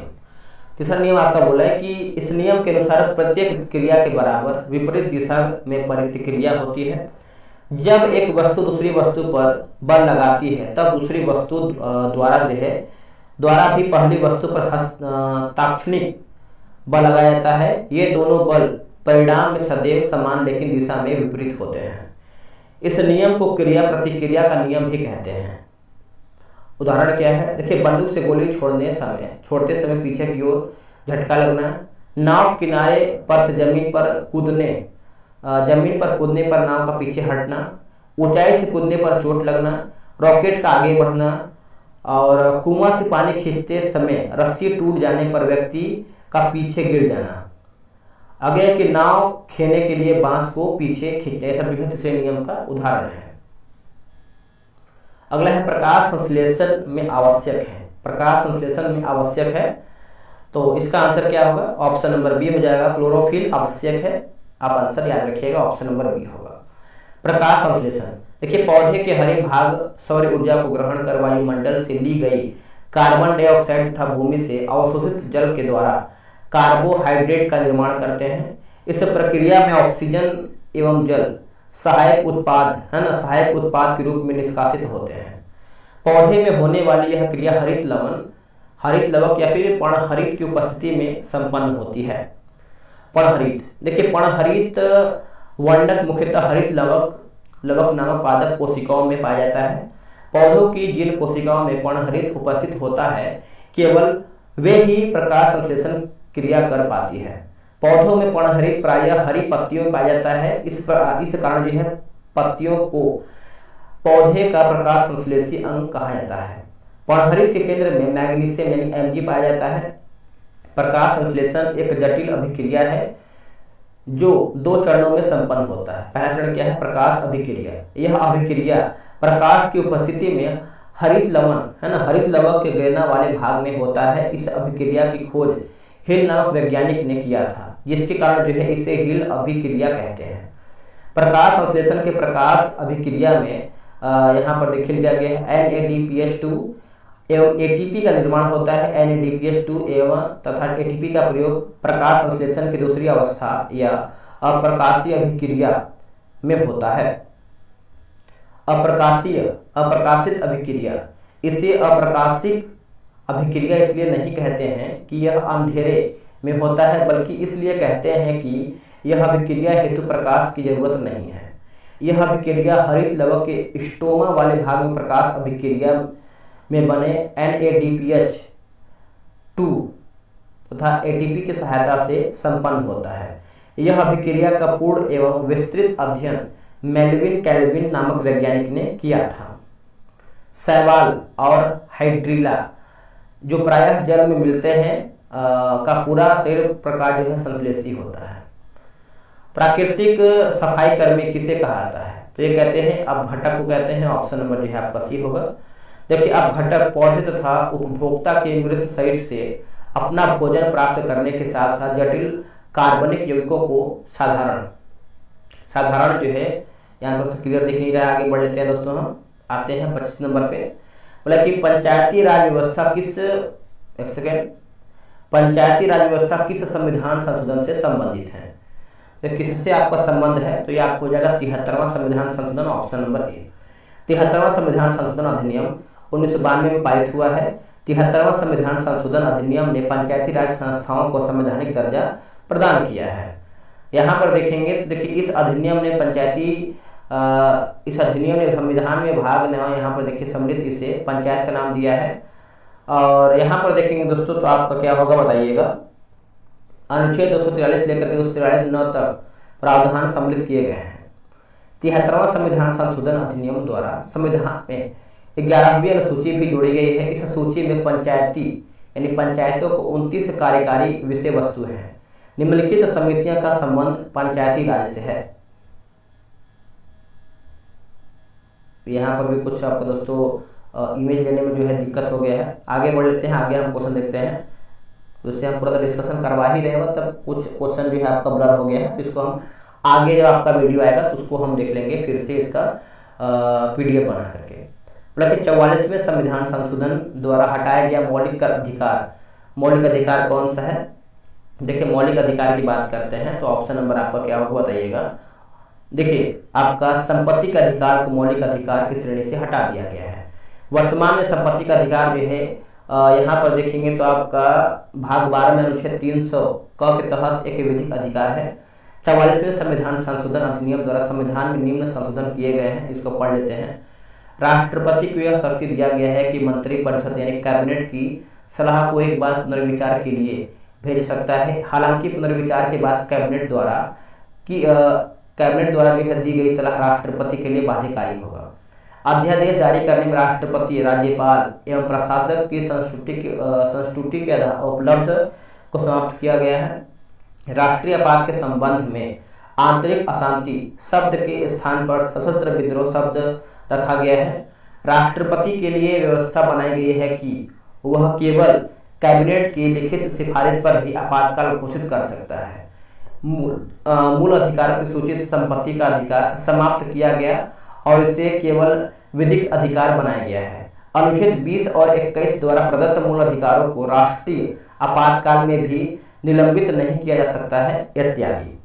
तीसरा नियम आपका बोला है कि इस नियम के अनुसार प्रत्येक क्रिया के बराबर विपरीत दिशा में प्रतिक्रिया होती है। जब एक वस्तु दूसरी वस्तु पर बल लगाती है तब दूसरी वस्तु द्वारा भी पहली वस्तु पर तात्क्षणिक बल लगाया जाता है। ये दोनों बल परिणाम में सदैव समान लेकिन दिशा में विपरीत होते हैं। इस नियम को क्रिया प्रतिक्रिया का नियम भी कहते हैं। उदाहरण क्या है, देखिए बंदूक से गोली छोड़ते समय पीछे की ओर झटका लगना, नाव किनारे पर से जमीन पर कूदने पर नाव का पीछे हटना, ऊंचाई से कूदने पर चोट लगना, रॉकेट का आगे बढ़ना और कुआं से पानी खींचते समय रस्सी टूट जाने पर व्यक्ति का पीछे गिर जाना, आगे की नाव खेने के लिए बांस को पीछे खींचना। यह सब तीसरे नियम का उदाहरण है। अगला है प्रकाश संश्लेषण में आवश्यक है। प्रकाश संश्लेषण में आवश्यक है तो इसका आंसर क्या होगा? ऑप्शन नंबर बी हो जाएगा, क्लोरोफिल आवश्यक है। आप आंसर याद रखिएगा, ऑप्शन नंबर बी होगा। प्रकाश संश्लेषण, देखिए पौधे के हरे भाग सौर ऊर्जा को ग्रहण कर वायुमंडल से ली गई कार्बन डाइऑक्साइड तथा भूमि से अवशोषित जल के द्वारा कार्बोहाइड्रेट का निर्माण करते हैं। इस प्रक्रिया में ऑक्सीजन एवं जल सहायक उत्पाद के रूप में निष्कासित होते हैं। पौधे में होने वाली यह क्रिया हरित लवक या फिर पर्णहरित की उपस्थिति में संपन्न होती है। पर्णहरित, देखिए पर्णहरित वर्णक मुख्यतः हरित लवक नामक पादप कोशिकाओं में पाया जाता है। पौधों की जिन कोशिकाओं में पर्णहरित उपस्थित होता है केवल वे ही प्रकाश संश्लेषण क्रिया कर पाती है। पौधों में पर्णहरित प्रायः हरी पत्तियों में पाया जाता है। इस कारण जो है पत्तियों को पौधे का प्रकाश संश्लेषी अंग कहा जाता है। पर्णहरित के केंद्र में मैग्नीशियम यानी Mg पाया जाता है। प्रकाश संश्लेषण एक जटिल अभिक्रिया है जो 2 चरणों में संपन्न होता है। पहला चरण क्या है? प्रकाश अभिक्रिया। यह अभिक्रिया प्रकाश की उपस्थिति में हरित लवक के गिरना वाले भाग में होता है। इस अभिक्रिया की खोज हिल नामक वैज्ञानिक ने किया था, जिसके कारण जो है इसे हिल अभिक्रिया कहते हैं। प्रकाश संश्लेषण के प्रकाश अभिक्रिया में यहाँ पर देखिए दिया गया है NADPH2 एवं ATP का निर्माण होता है। NADPH2 एवं तथा ATP का प्रयोग प्रकाश संश्लेषण की दूसरी अवस्था या अप्रकाशीय अभिक्रिया में होता है। अप्रकाशित अभिक्रिया, इसे अप्रकाशिक अभिक्रिया इसलिए नहीं कहते हैं कि यह अंधेरे में होता है, बल्कि इसलिए कहते हैं कि यह अभिक्रिया हेतु प्रकाश की जरूरत नहीं है। यह अभिक्रिया हरित लवक के स्टोमा वाले भाग में प्रकाश अभिक्रिया में बने NADPH2 तथा ATP की सहायता से संपन्न होता है। यह अभिक्रिया का पूर्ण एवं विस्तृत अध्ययन मेल्विन कैल्विन नामक वैज्ञानिक ने किया था। शैवाल और हाइड्रिला जो प्रायः जल में मिलते हैं का पूरा शरीर प्रकार जो है संश्लेषी होता है। प्राकृतिक सफाई कर्मी किसे कहा जाता है? तो ये कहते हैं अपघटक को कहते हैं। ऑप्शन नंबर जो है आपका सी होगा। देखिए अपघटक पौधे तथा उपभोक्ता के मृत शरीर से अपना भोजन प्राप्त करने के साथ साथ जटिल कार्बनिक यौगिकों को साधारण जो है यहाँ पर क्लियर दिख नहीं रहा है। आगे बढ़ लेते हैं दोस्तों, हम आते हैं 25 नंबर पे। बोला कि पंचायती राज व्यवस्था किस संविधान संशोधन से संबंधित है? तो किससे आपका संबंध है? तो ये आपको हो जाएगा 73वां संविधान संशोधन, ऑप्शन नंबर ए। 73वां संविधान संशोधन अधिनियम 1992 में पारित हुआ है। 73वां संविधान संशोधन अधिनियम ने पंचायती राज संस्थाओं को संवैधानिक दर्जा प्रदान किया है। यहाँ पर देखेंगे तो देखिए इस अधिनियम ने संविधान में भाग लेना, यहाँ पर देखिए सम्मिलित इसे पंचायत का नाम दिया है। और यहाँ पर देखेंगे दोस्तों तो आपका क्या होगा बताइएगा। अनुच्छेद 243 लेकर के 243 9 तक प्रावधान सम्मिलित किए गए हैं। 73वां संविधान संशोधन अधिनियम द्वारा संविधान में 11वीं अनुसूची भी जोड़ी गई है। इस सूची में पंचायती यानी पंचायतों को 29 कार्यकारी विषय वस्तु है। निम्नलिखित समितियों का संबंध पंचायती राज से है। यहाँ पर भी कुछ आपको दोस्तों इमेज लेने में जो है दिक्कत हो गया है। आगे बढ़ लेते हैं, आगे हम क्वेश्चन देखते हैं। उससे हम पूरा डिस्कशन करवा ही रहे हैं, तब कुछ क्वेश्चन जो है आपका ब्लर हो गया है, तो इसको हम आगे जब आपका वीडियो आएगा तो उसको हम देख लेंगे फिर से इसका PDF बना करके। बोला कि 44वें संविधान संशोधन द्वारा हटाया गया मौलिक अधिकार। मौलिक अधिकार कौन सा है? देखिए, मौलिक अधिकार की बात करते हैं तो ऑप्शन नंबर आपका क्या होगा बताइएगा। देखिए, आपका संपत्ति के अधिकार को मौलिक अधिकार की श्रेणी से हटा दिया गया है। वर्तमान में संपत्ति का अधिकार जो है यहाँ पर देखेंगे तो आपका भाग 12 में अनुच्छेद 300 क के तहत एक विधिक अधिकार है। 44वें संविधान संशोधन अधिनियम द्वारा संविधान में निम्न संशोधन किए गए हैं, इसको पढ़ लेते हैं। राष्ट्रपति को यह शक्ति दिया गया है कि मंत्रिपरिषद यानी कैबिनेट की सलाह को एक बार पुनर्विचार के लिए भेज सकता है। हालांकि पुनर्विचार के बाद कैबिनेट द्वारा जो है दी गई सलाह राष्ट्रपति के लिए बाध्यकारी होगा। अध्यादेश जारी करने में राष्ट्रपति, राज्यपाल एवं प्रशासक की संस्तुति के उपलब्ध को समाप्त किया गया है। राष्ट्रीय आपात के संबंध में आंतरिक अशांति शब्द के स्थान पर सशस्त्र विद्रोह शब्द रखा गया है। राष्ट्रपति के लिए व्यवस्था बनाई गई है कि वह केवल कैबिनेट की लिखित सिफारिश पर ही आपातकाल घोषित कर सकता है। मूल अधिकारों की सूची से संपत्ति का अधिकार समाप्त किया गया और इसे केवल विधिक अधिकार बनाया गया है। अनुच्छेद 20 और 21 द्वारा प्रदत्त मूल अधिकारों को राष्ट्रीय आपातकाल में भी निलंबित नहीं किया जा सकता है इत्यादि।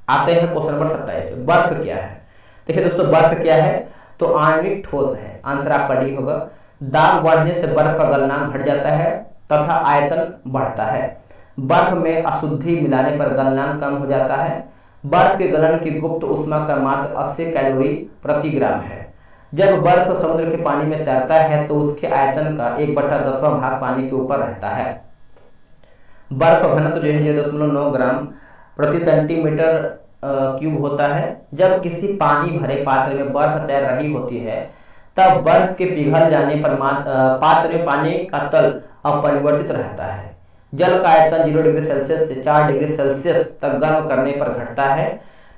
आते हैं क्वेश्चन नंबर 27 पे। बर्फ क्या है? देखिए दोस्तों, बर्फ क्या है तो आणविक ठोस है। आंसर आपका डी होगा। दाब बढ़ने से बर्फ का गलनांक घट जाता है तथा आयतन बढ़ता है। बर्फ में अशुद्धि मिलाने पर गलनांक कम हो जाता है। बर्फ के गलन की गुप्त ऊष्मा का मात्र 80 कैलोरी प्रति ग्राम है। जब बर्फ समुद्र के पानी में तैरता है तो उसके आयतन का 1/10वां भाग पानी के ऊपर रहता है। बर्फ घनत्व जो है 0.9 ग्राम प्रति सेंटीमीटर क्यूब होता है। जब किसी पानी भरे पात्र में बर्फ तैर रही होती है तब बर्फ के पिघल जाने पर पात्र में पानी का तल अपरिवर्तित रहता है। जल का आयतन 0 डिग्री सेल्सियस से 4 डिग्री सेल्सियस तक गर्म करने पर घटता है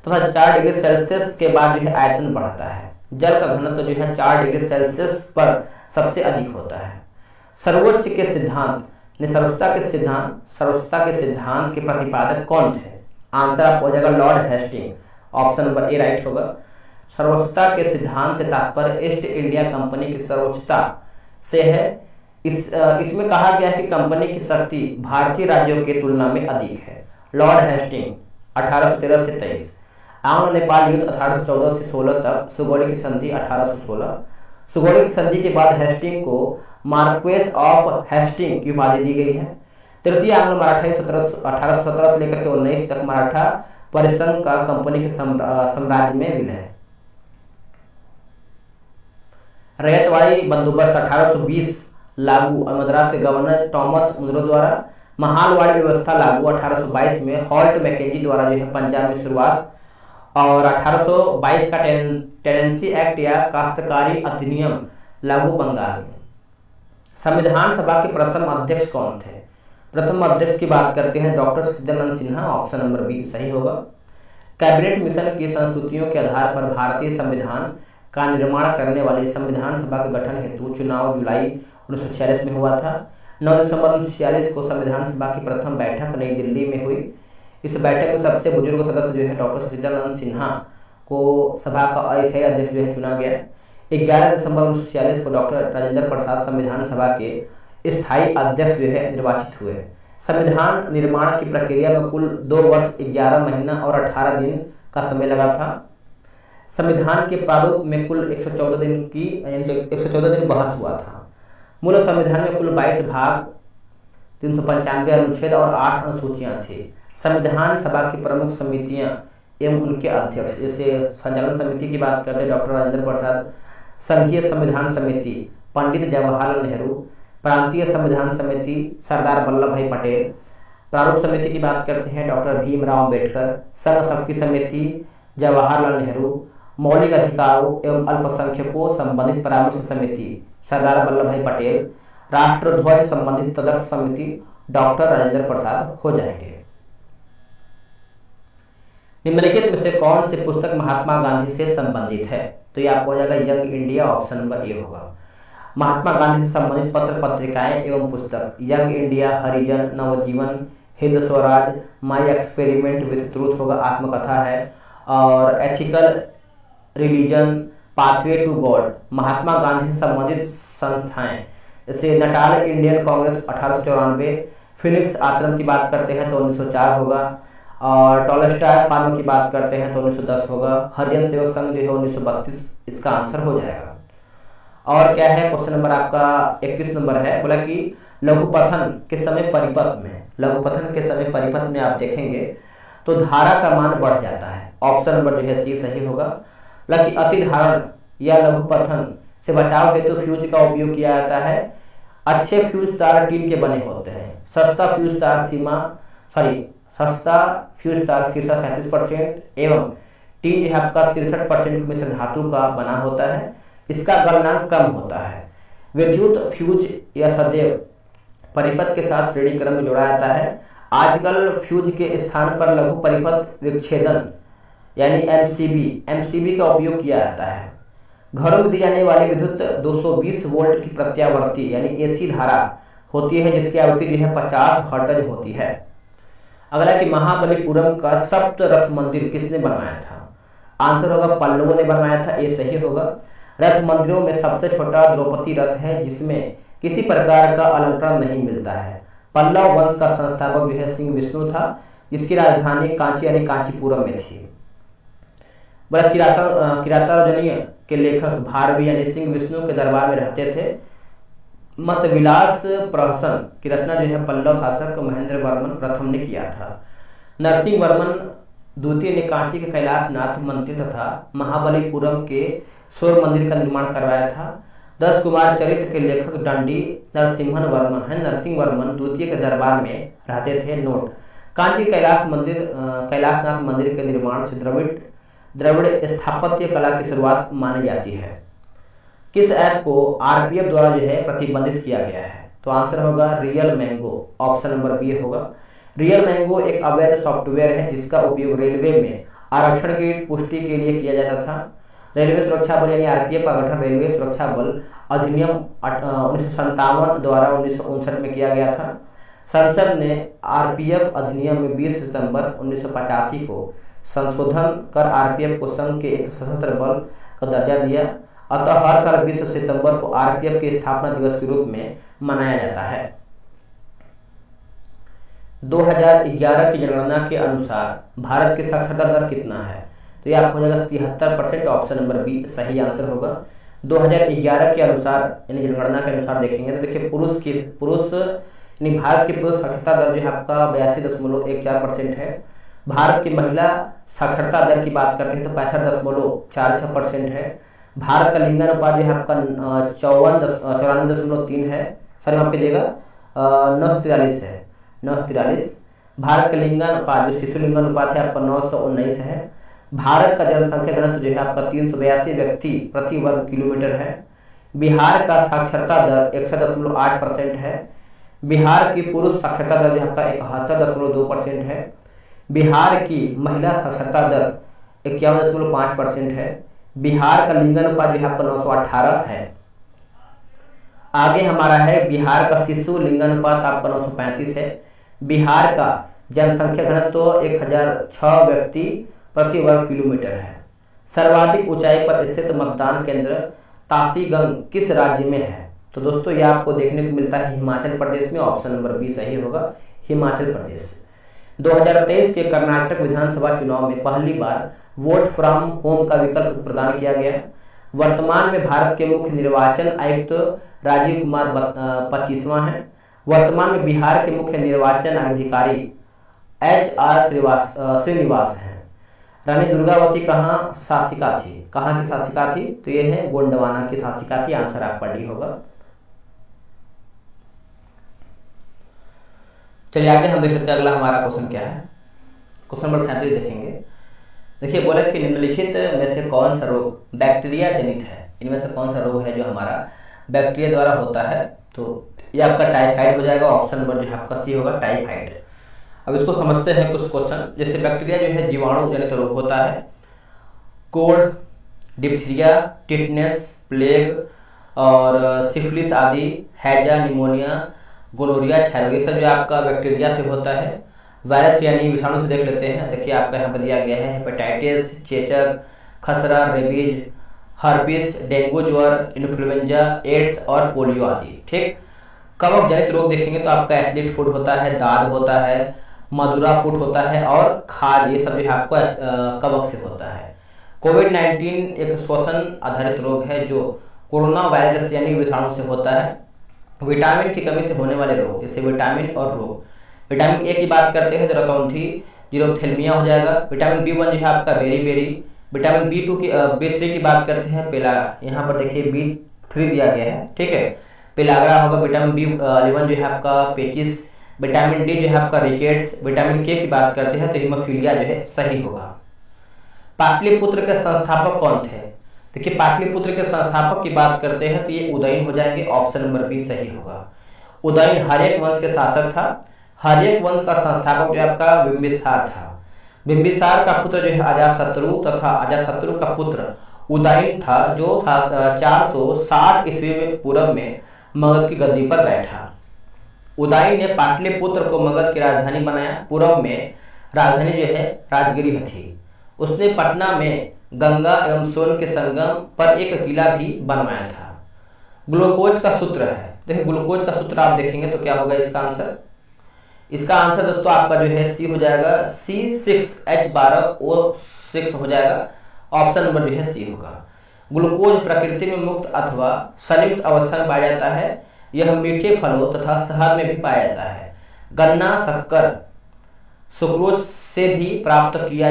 तथा 4 डिग्री सेल्सियस के बाद जो है आयतन बढ़ता है। जल का घनत्व जो है 4 डिग्री सेल्सियस पर सबसे अधिक होता है। सर्वोच्च के सिद्धांत सर्वोच्चता के सिद्धांत के प्रतिपादक कौन थे? आंसर आपको हो जाएगा Lord Hasting. Option number A right होगा। सर्वोच्चता के सिद्धांत से तात्पर्य ईस्ट इंडिया कंपनी की सर्वोच्चता से है। इसमें कहा गया है कि कंपनी की शक्ति भारतीय राज्यों की तुलना में अधिक है। लॉर्ड हेस्टिंग 1813 से 23। आंग्ल नेपाल युद्ध 1814 से 16 तक। सुगौली की संधि 1816। सुगौली की संधि के बाद हेस्टिंग को मार्क्वेस ऑफ हेस्टिंग की उपाधि दी गई है। तृतीय आंग्ल मराठा 1817 से लेकर के 19 तक मराठा परिसंघ का कंपनी के साम्राज्य में विलय। रैयतवाड़ी बंदोबस्त 1820 लागू और मद्रास के गवर्नर थॉमस मुनरो द्वारा। महालवाड़ी व्यवस्था लागू 1822 में हॉल्ट मैकेंजी द्वारा जो है पंजाब में शुरुआत। और 1822 का टेनेंसी एक्ट या काश्तकारी अधिनियम लागू बंगाल में। संविधान सभा के प्रथम अध्यक्ष कौन थे? प्रथम अध्यक्ष की बात करते हैं doctor Sachidanand Sinha. Option number B सही होगा। कैबिनेट मिशन की संस्तुतियों के आधार पर भारतीय संविधान का निर्माण करने वाली संविधान सभा के गठन हेतु चुनाव जुलाई 1946 में हुआ था। 9 दिसंबर 1946 को संविधान सभा की प्रथम बैठक नई दिल्ली में हुई। इस बैठक में सबसे बुजुर्ग सदस्य जो है डॉक्टर सचिदानंद सिन्हा को सभा का अस्थायी अध्यक्ष जो है चुना गया। 11 दिसंबर 1946 को डॉक्टर राजेंद्र प्रसाद संविधान सभा के स्थायी अध्यक्ष जो है निर्वाचित हुए। संविधान निर्माण की प्रक्रिया में कुल 2 वर्ष 11 महीना और 18 दिन का समय लगा था। संविधान के प्रारूप में कुल 114 दिन बहस हुआ था। मूल संविधान में कुल 22 भाग, 395 अनुच्छेद और 8 अनुसूचियां थी। संविधान सभा की प्रमुख समितियां एवं उनके अध्यक्ष, जैसे संचालन समिति की बात करते हैं डॉक्टर राजेंद्र प्रसाद, संघीय संविधान समिति पंडित जवाहरलाल नेहरू, प्रांतीय संविधान समिति सरदार वल्लभ भाई पटेल, प्रारूप समिति की बात करते हैं डॉक्टर भीमराव अम्बेडकर, संघ शक्ति समिति जवाहरलाल नेहरू, मौलिक अधिकारों एवं अल्पसंख्यकों संबंधित परामर्श समिति सरदार वल्लभ भाई पटेल, राष्ट्रध्वज संबंधित तदर्थ समिति डॉक्टर राजेंद्र प्रसाद हो जाएंगे। निम्नलिखित में से कौन सी पुस्तक महात्मा गांधी से संबंधित है? तो ये आपको हो जाएगा young India, option number A होगा। महात्मा गांधी से संबंधित पत्र पत्रिकाएं एवं पुस्तक young India, Harijan, Navjivan, Hind Swaraj, my experiment with truth होगा, आत्मकथा है, और ethical religion, pathway to God. Mahatma Gandhi से संबंधित संस्थाएं जैसे नटाल इंडियन कांग्रेस 1894, फिनिक्स आश्रम की बात करते हैं तो 1904 होगा, और टॉलस्टॉय फार्म की बात करते हैं तो 1910 होगा, हरिजन सेवक संघ जो है 1932 इसका आंसर हो जाएगा। और क्या है क्वेश्चन नंबर आपका 31 नंबर है, बोला कि लघुपथन के समय परिपथ में, लघुपथन के समय परिपथ में आप देखेंगे तो धारा का मान बढ़ जाता है, ऑप्शन नंबर जो है सी सही होगा। बोला कि अतिधारण या लघुपथन से बचाव हेतु फ्यूज का उपयोग किया जाता है। अच्छे फ्यूज तार टीन के बने होते हैं। सस्ता फ्यूज तार शीर्षा 37% एवं टीन जो है आपका 63% मिश्र धातु का बना होता है। इसका गलनांक कम होता है। विद्युत फ्यूज या सदैव परिपथ के साथ श्रेणी क्रम में जोड़ा जाता है। आजकल फ्यूज के स्थान पर लघु परिपथ विच्छेदन यानी एमसीबी का उपयोग किया जाता है। घरों में दी जाने वाली विद्युत 220 वोल्ट की प्रत्यावर्ती यानी एसी धारा होती है, जिसकी आवृत्ति जो है 50 हर्ट्ज होती है। अगला कि महाबलीपुरम का सप्त रथ मंदिर किसने बनवाया था? आंसर होगा पल्लवों ने बनवाया था, ये सही होगा। रथ मंदिरों में सबसे छोटा द्रौपदी रथ है, जिसमें किसी प्रकार का अलंकरण नहीं मिलता है। पल्लव वंश का संस्थापक जो है सिंह विष्णु था, जिसकी राजधानी कांची यानी कांचीपुरम में थी। बड़ा किरातार्जुनीय के लेखक भारवी यानी सिंह विष्णु के दरबार में रहते थे। मतविलास प्रहसन की रचना जो है पल्लव शासक महेंद्र वर्मन प्रथम ने किया था। नरसिंह वर्मन द्वितीय ने कांची के कैलाशनाथ मंदिर तथा महाबलीपुरम के सूर्य मंदिर का निर्माण करवाया था। 10 कुमार चरित्र के लेखक दंडी नरसिंहन वर्मन है, नरसिंह वर्मन द्वितीय के दरबार में रहते थे। नोट: कांची कैलाशनाथ मंदिर के निर्माण से द्रविड़ स्थापत्य कला की शुरुआत मानी जाती है। किस ऐप को आरपीएफ द्वारा जो है प्रतिबंधित किया गया है? तो आंसर होगा Real Mango, option number B होगा। रियल मैंगो एक अवैध सॉफ्टवेयर है जिसका उपयोग रेलवे में आरक्षण की पुष्टि के लिए किया जाता था। रेलवे सुरक्षा बल यानी आरपीएफ का गठन रेलवे सुरक्षा बल अधिनियम 1957 द्वारा 1959 में किया गया था। संसद ने आरपीएफ अधिनियम में 20 सितंबर 1985 को संशोधन कर आरपीएफ को संघ के एक सशस्त्र बल का दर्जा दिया। अतः हर साल 20 सितंबर को आरपीएफ के स्थापना दिवस के रूप में मनाया जाता है। 2011 की जनगणना के अनुसार भारत की साक्षरता दर कितना है? तो ये आपको हो जाएगा 73%, ऑप्शन नंबर बी सही आंसर होगा। 2011 के अनुसार यानी जनगणना के अनुसार देखेंगे तो देखिए पुरुष यानी भारत की पुरुष साक्षरता दर जो है आपका 82.14% है। भारत की महिला साक्षरता दर की बात करते हैं तो 65.46% है। भारत का लिंगानुपात जो है आपका 94.3 है, सॉरी माफ कीजिएगा 943 है, 943। भारत का लिंगानुपात जो शिशु लिंगानुपात है आपका 919 है। भारत का जनसंख्या घनत्व जो है आपका 382 व्यक्ति प्रति वर्ग किलोमीटर है। बिहार का साक्षरता दर 61.8% है। बिहार की पुरुष साक्षरता दर जो है आपका 71.2% है। बिहार की महिला साक्षरता दर 51.5% है। बिहार का लिंगानुपात जो है आपका 918 है। आगे हमारा है बिहार का शिशु लिंगानुपात आपका 935 है। बिहार का जनसंख्या घनत्व 1006 व्यक्ति प्रति वर्ग किलोमीटर है। सर्वाधिक ऊंचाई पर स्थित मतदान केंद्र तासीगंग किस राज्य में है? तो दोस्तों ये आपको देखने को मिलता है हिमाचल प्रदेश में, ऑप्शन नंबर बी सही होगा, हिमाचल प्रदेश। 2023 के कर्नाटक विधानसभा चुनाव में पहली बार वोट फ्रॉम होम का विकल्प प्रदान किया गया। वर्तमान में भारत के मुख्य निर्वाचन आयुक्त राजीव कुमार 25वां है। वर्तमान में बिहार के मुख्य निर्वाचन अधिकारी HR श्रीनिवास हैं। रानी दुर्गावती कहाँ शासिका थी? कहाँ की शासिका थी? तो ये है गोंडवाना की शासिका थी, आंसर आपका डी होगा। चलिए आगे हम देख लेते हैं अगला हमारा क्वेश्चन क्या है। क्वेश्चन नंबर 37 देखेंगे। देखिए बोला कि निम्नलिखित में से कौन सा रोग बैक्टीरिया जनित है, इनमें से कौन सा रोग है जो हमारा बैक्टीरिया द्वारा होता है। तो ये आपका टाइफाइड हो जाएगा, ऑप्शन नंबर जो है आपका सी होगा, टाइफाइड। अब इसको समझते हैं कुछ क्वेश्चन। जैसे बैक्टीरिया जो है जीवाणु जनित रोग होता है, कोढ़, डिप्थीरिया, टिटनेस, प्लेग और सिफिलिस आदि, हैजा, निमोनिया, गोनोरिया, क्षयरोग, ये सब जो आपका बैक्टीरिया से होता है। वायरस यानी विषाणु से देख लेते हैं। देखिए आपका यहाँ पर दिया गया है हेपेटाइटिस, चेचक, खसरा, रेबीज, हर्पिस, डेंगू ज्वर, इन्फ्लुएंजा, एड्स और पोलियो आदि। ठीक। कवक जनित रोग देखेंगे तो आपका एथलीट फुट होता है, दाद होता है, मधुरा फुट होता है और खाज, ये सब जो है आपको कवक से होता है। कोविड-19 एक श्वसन आधारित रोग है जो कोरोना वायरस यानी विषाणु से होता है। विटामिन की कमी से होने वाले रोग, जैसे विटामिन और रोग, विटामिन ए की बात करते हैं तो रतौंधी, जीरोथेल्मिया हो जाएगा। विटामिन बी1 जो है आपका बेरी, विटामिन बी2 की बी3 की बात करते हैं पेला, यहाँ पर देखिए बी3 दिया गया है, ठीक है, पेलाग्रा होगा। विटामिन बी11 जो है आपका पेचिस, विटामिन डी जो है आपका रिकेट्स। विटामिन के की बात करते हैं तो हीमोफीलिया जो है सही होगा। पाटलिपुत्र के संस्थापक कौन थे? देखिए पाटलिपुत्र के संस्थापक की बात करते हैं तो ये उदयन हो जाएंगे, ऑप्शन नंबर बी सही होगा। उदयन हर्यक वंश के शासक था। हर्यक वंश का संस्थापक जो आपका बिंबिसार था। बिंबिसार का पुत्र जो है अजातशत्रु तथा अजातशत्रु का पुत्र उदयन था जो 460 ईस्वी में पूर्व में मगध की गद्दी पर बैठा। उदयन ने पाटलिपुत्र को मगध की राजधानी बनाया। पूर्व में राजधानी जो है राजगिरी थी। उसने पटना में गंगा एवं सोन के संगम पर एक किला भी बनवाया था। ग्लूकोज का सूत्र है, देखिए ग्लूकोज का सूत्र आप देखेंगे तो क्या होगा इसका आंसर? इसका आंसर दोस्तों आपका जो है सी हो जाएगा, C6H12O6 हो जाएगा, ऑप्शन नंबर जो है सी होगा। ग्लूकोज प्रकृति में मुक्त अथवा संयुक्त अवस्था में पाया जाता है। यह मीठे फलों तथा शहद में भी पाया जाता है। गन्ना, शक्कर, सुक्रोज से भी प्राप्त किया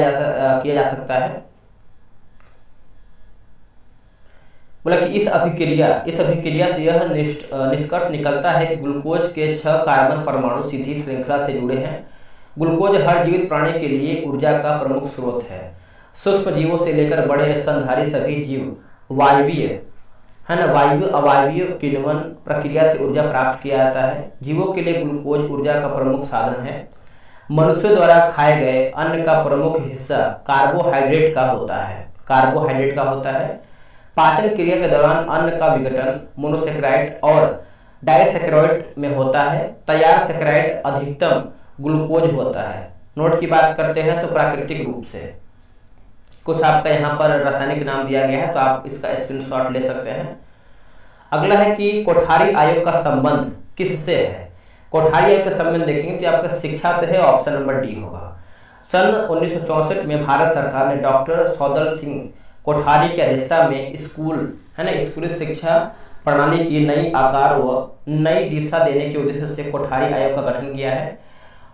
जा सकता है। बोला कि इस अभिक्रिया से यह निष्कर्ष निकलता है कि ग्लूकोज के 6 कार्बन परमाणु सीधी श्रृंखला से जुड़े हैं। ग्लूकोज हर जीवित प्राणी के लिए ऊर्जा का प्रमुख स्रोत है। सूक्ष्म जीवों से लेकर बड़े स्तनधारी सभी जीव वायवीय है ना, वायु अवायवीय किण्वन प्रक्रिया से ऊर्जा प्राप्त किया जाता है। जीवों के लिए ग्लूकोज ऊर्जा का प्रमुख साधन है। मनुष्यों द्वारा खाए गए अन्न का प्रमुख हिस्सा कार्बोहाइड्रेट का होता है। पाचन क्रिया के दौरान अन्न का विघटन मोनोसेकेराइड और डाइसेकेराइड में होता है। तैयार सेकेराइड अधिकतम ग्लूकोज होता है। नोट की बात करते हैं तो प्राकृतिक रूप से कुछ आपका यहाँ पर रासायनिक नाम दिया गया है तो आप इसका स्क्रीनशॉट ले सकते हैं। अगला है कि कोठारी आयोग का संबंध किससे है? कोठारी आयोग का संबंध देखेंगे तो आपका शिक्षा से है, ऑप्शन नंबर डी होगा। सन 1964 में भारत सरकार ने डॉक्टर सौदल सिंह कोठारी की अध्यक्षता में स्कूली शिक्षा प्रणाली की नई आकार व नई दिशा देने के उद्देश्य से कोठारी आयोग का गठन किया है।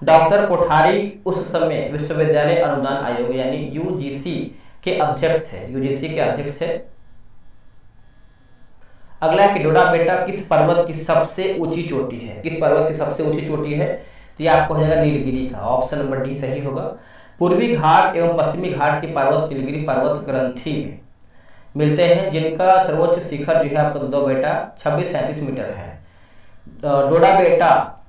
डॉक्टर कोठारी उस समय विश्वविद्यालय अनुदान आयोग यानी यूजीसी के अध्यक्ष थे। अगला कि डोडा बेटा किस पर्वत की सबसे ऊंची चोटी है? तो ये आपको हो जाएगा नीलगिरी का, ऑप्शन नंबर डी सही होगा। पूर्वी घाट एवं पश्चिमी घाट के पर्वत नीलगिरी पर्वत ग्रंथि में मिलते हैं, जिनका सर्वोच्च शिखर जो है आपका डोडा बेटा 2637 मीटर है। डोडा बेटा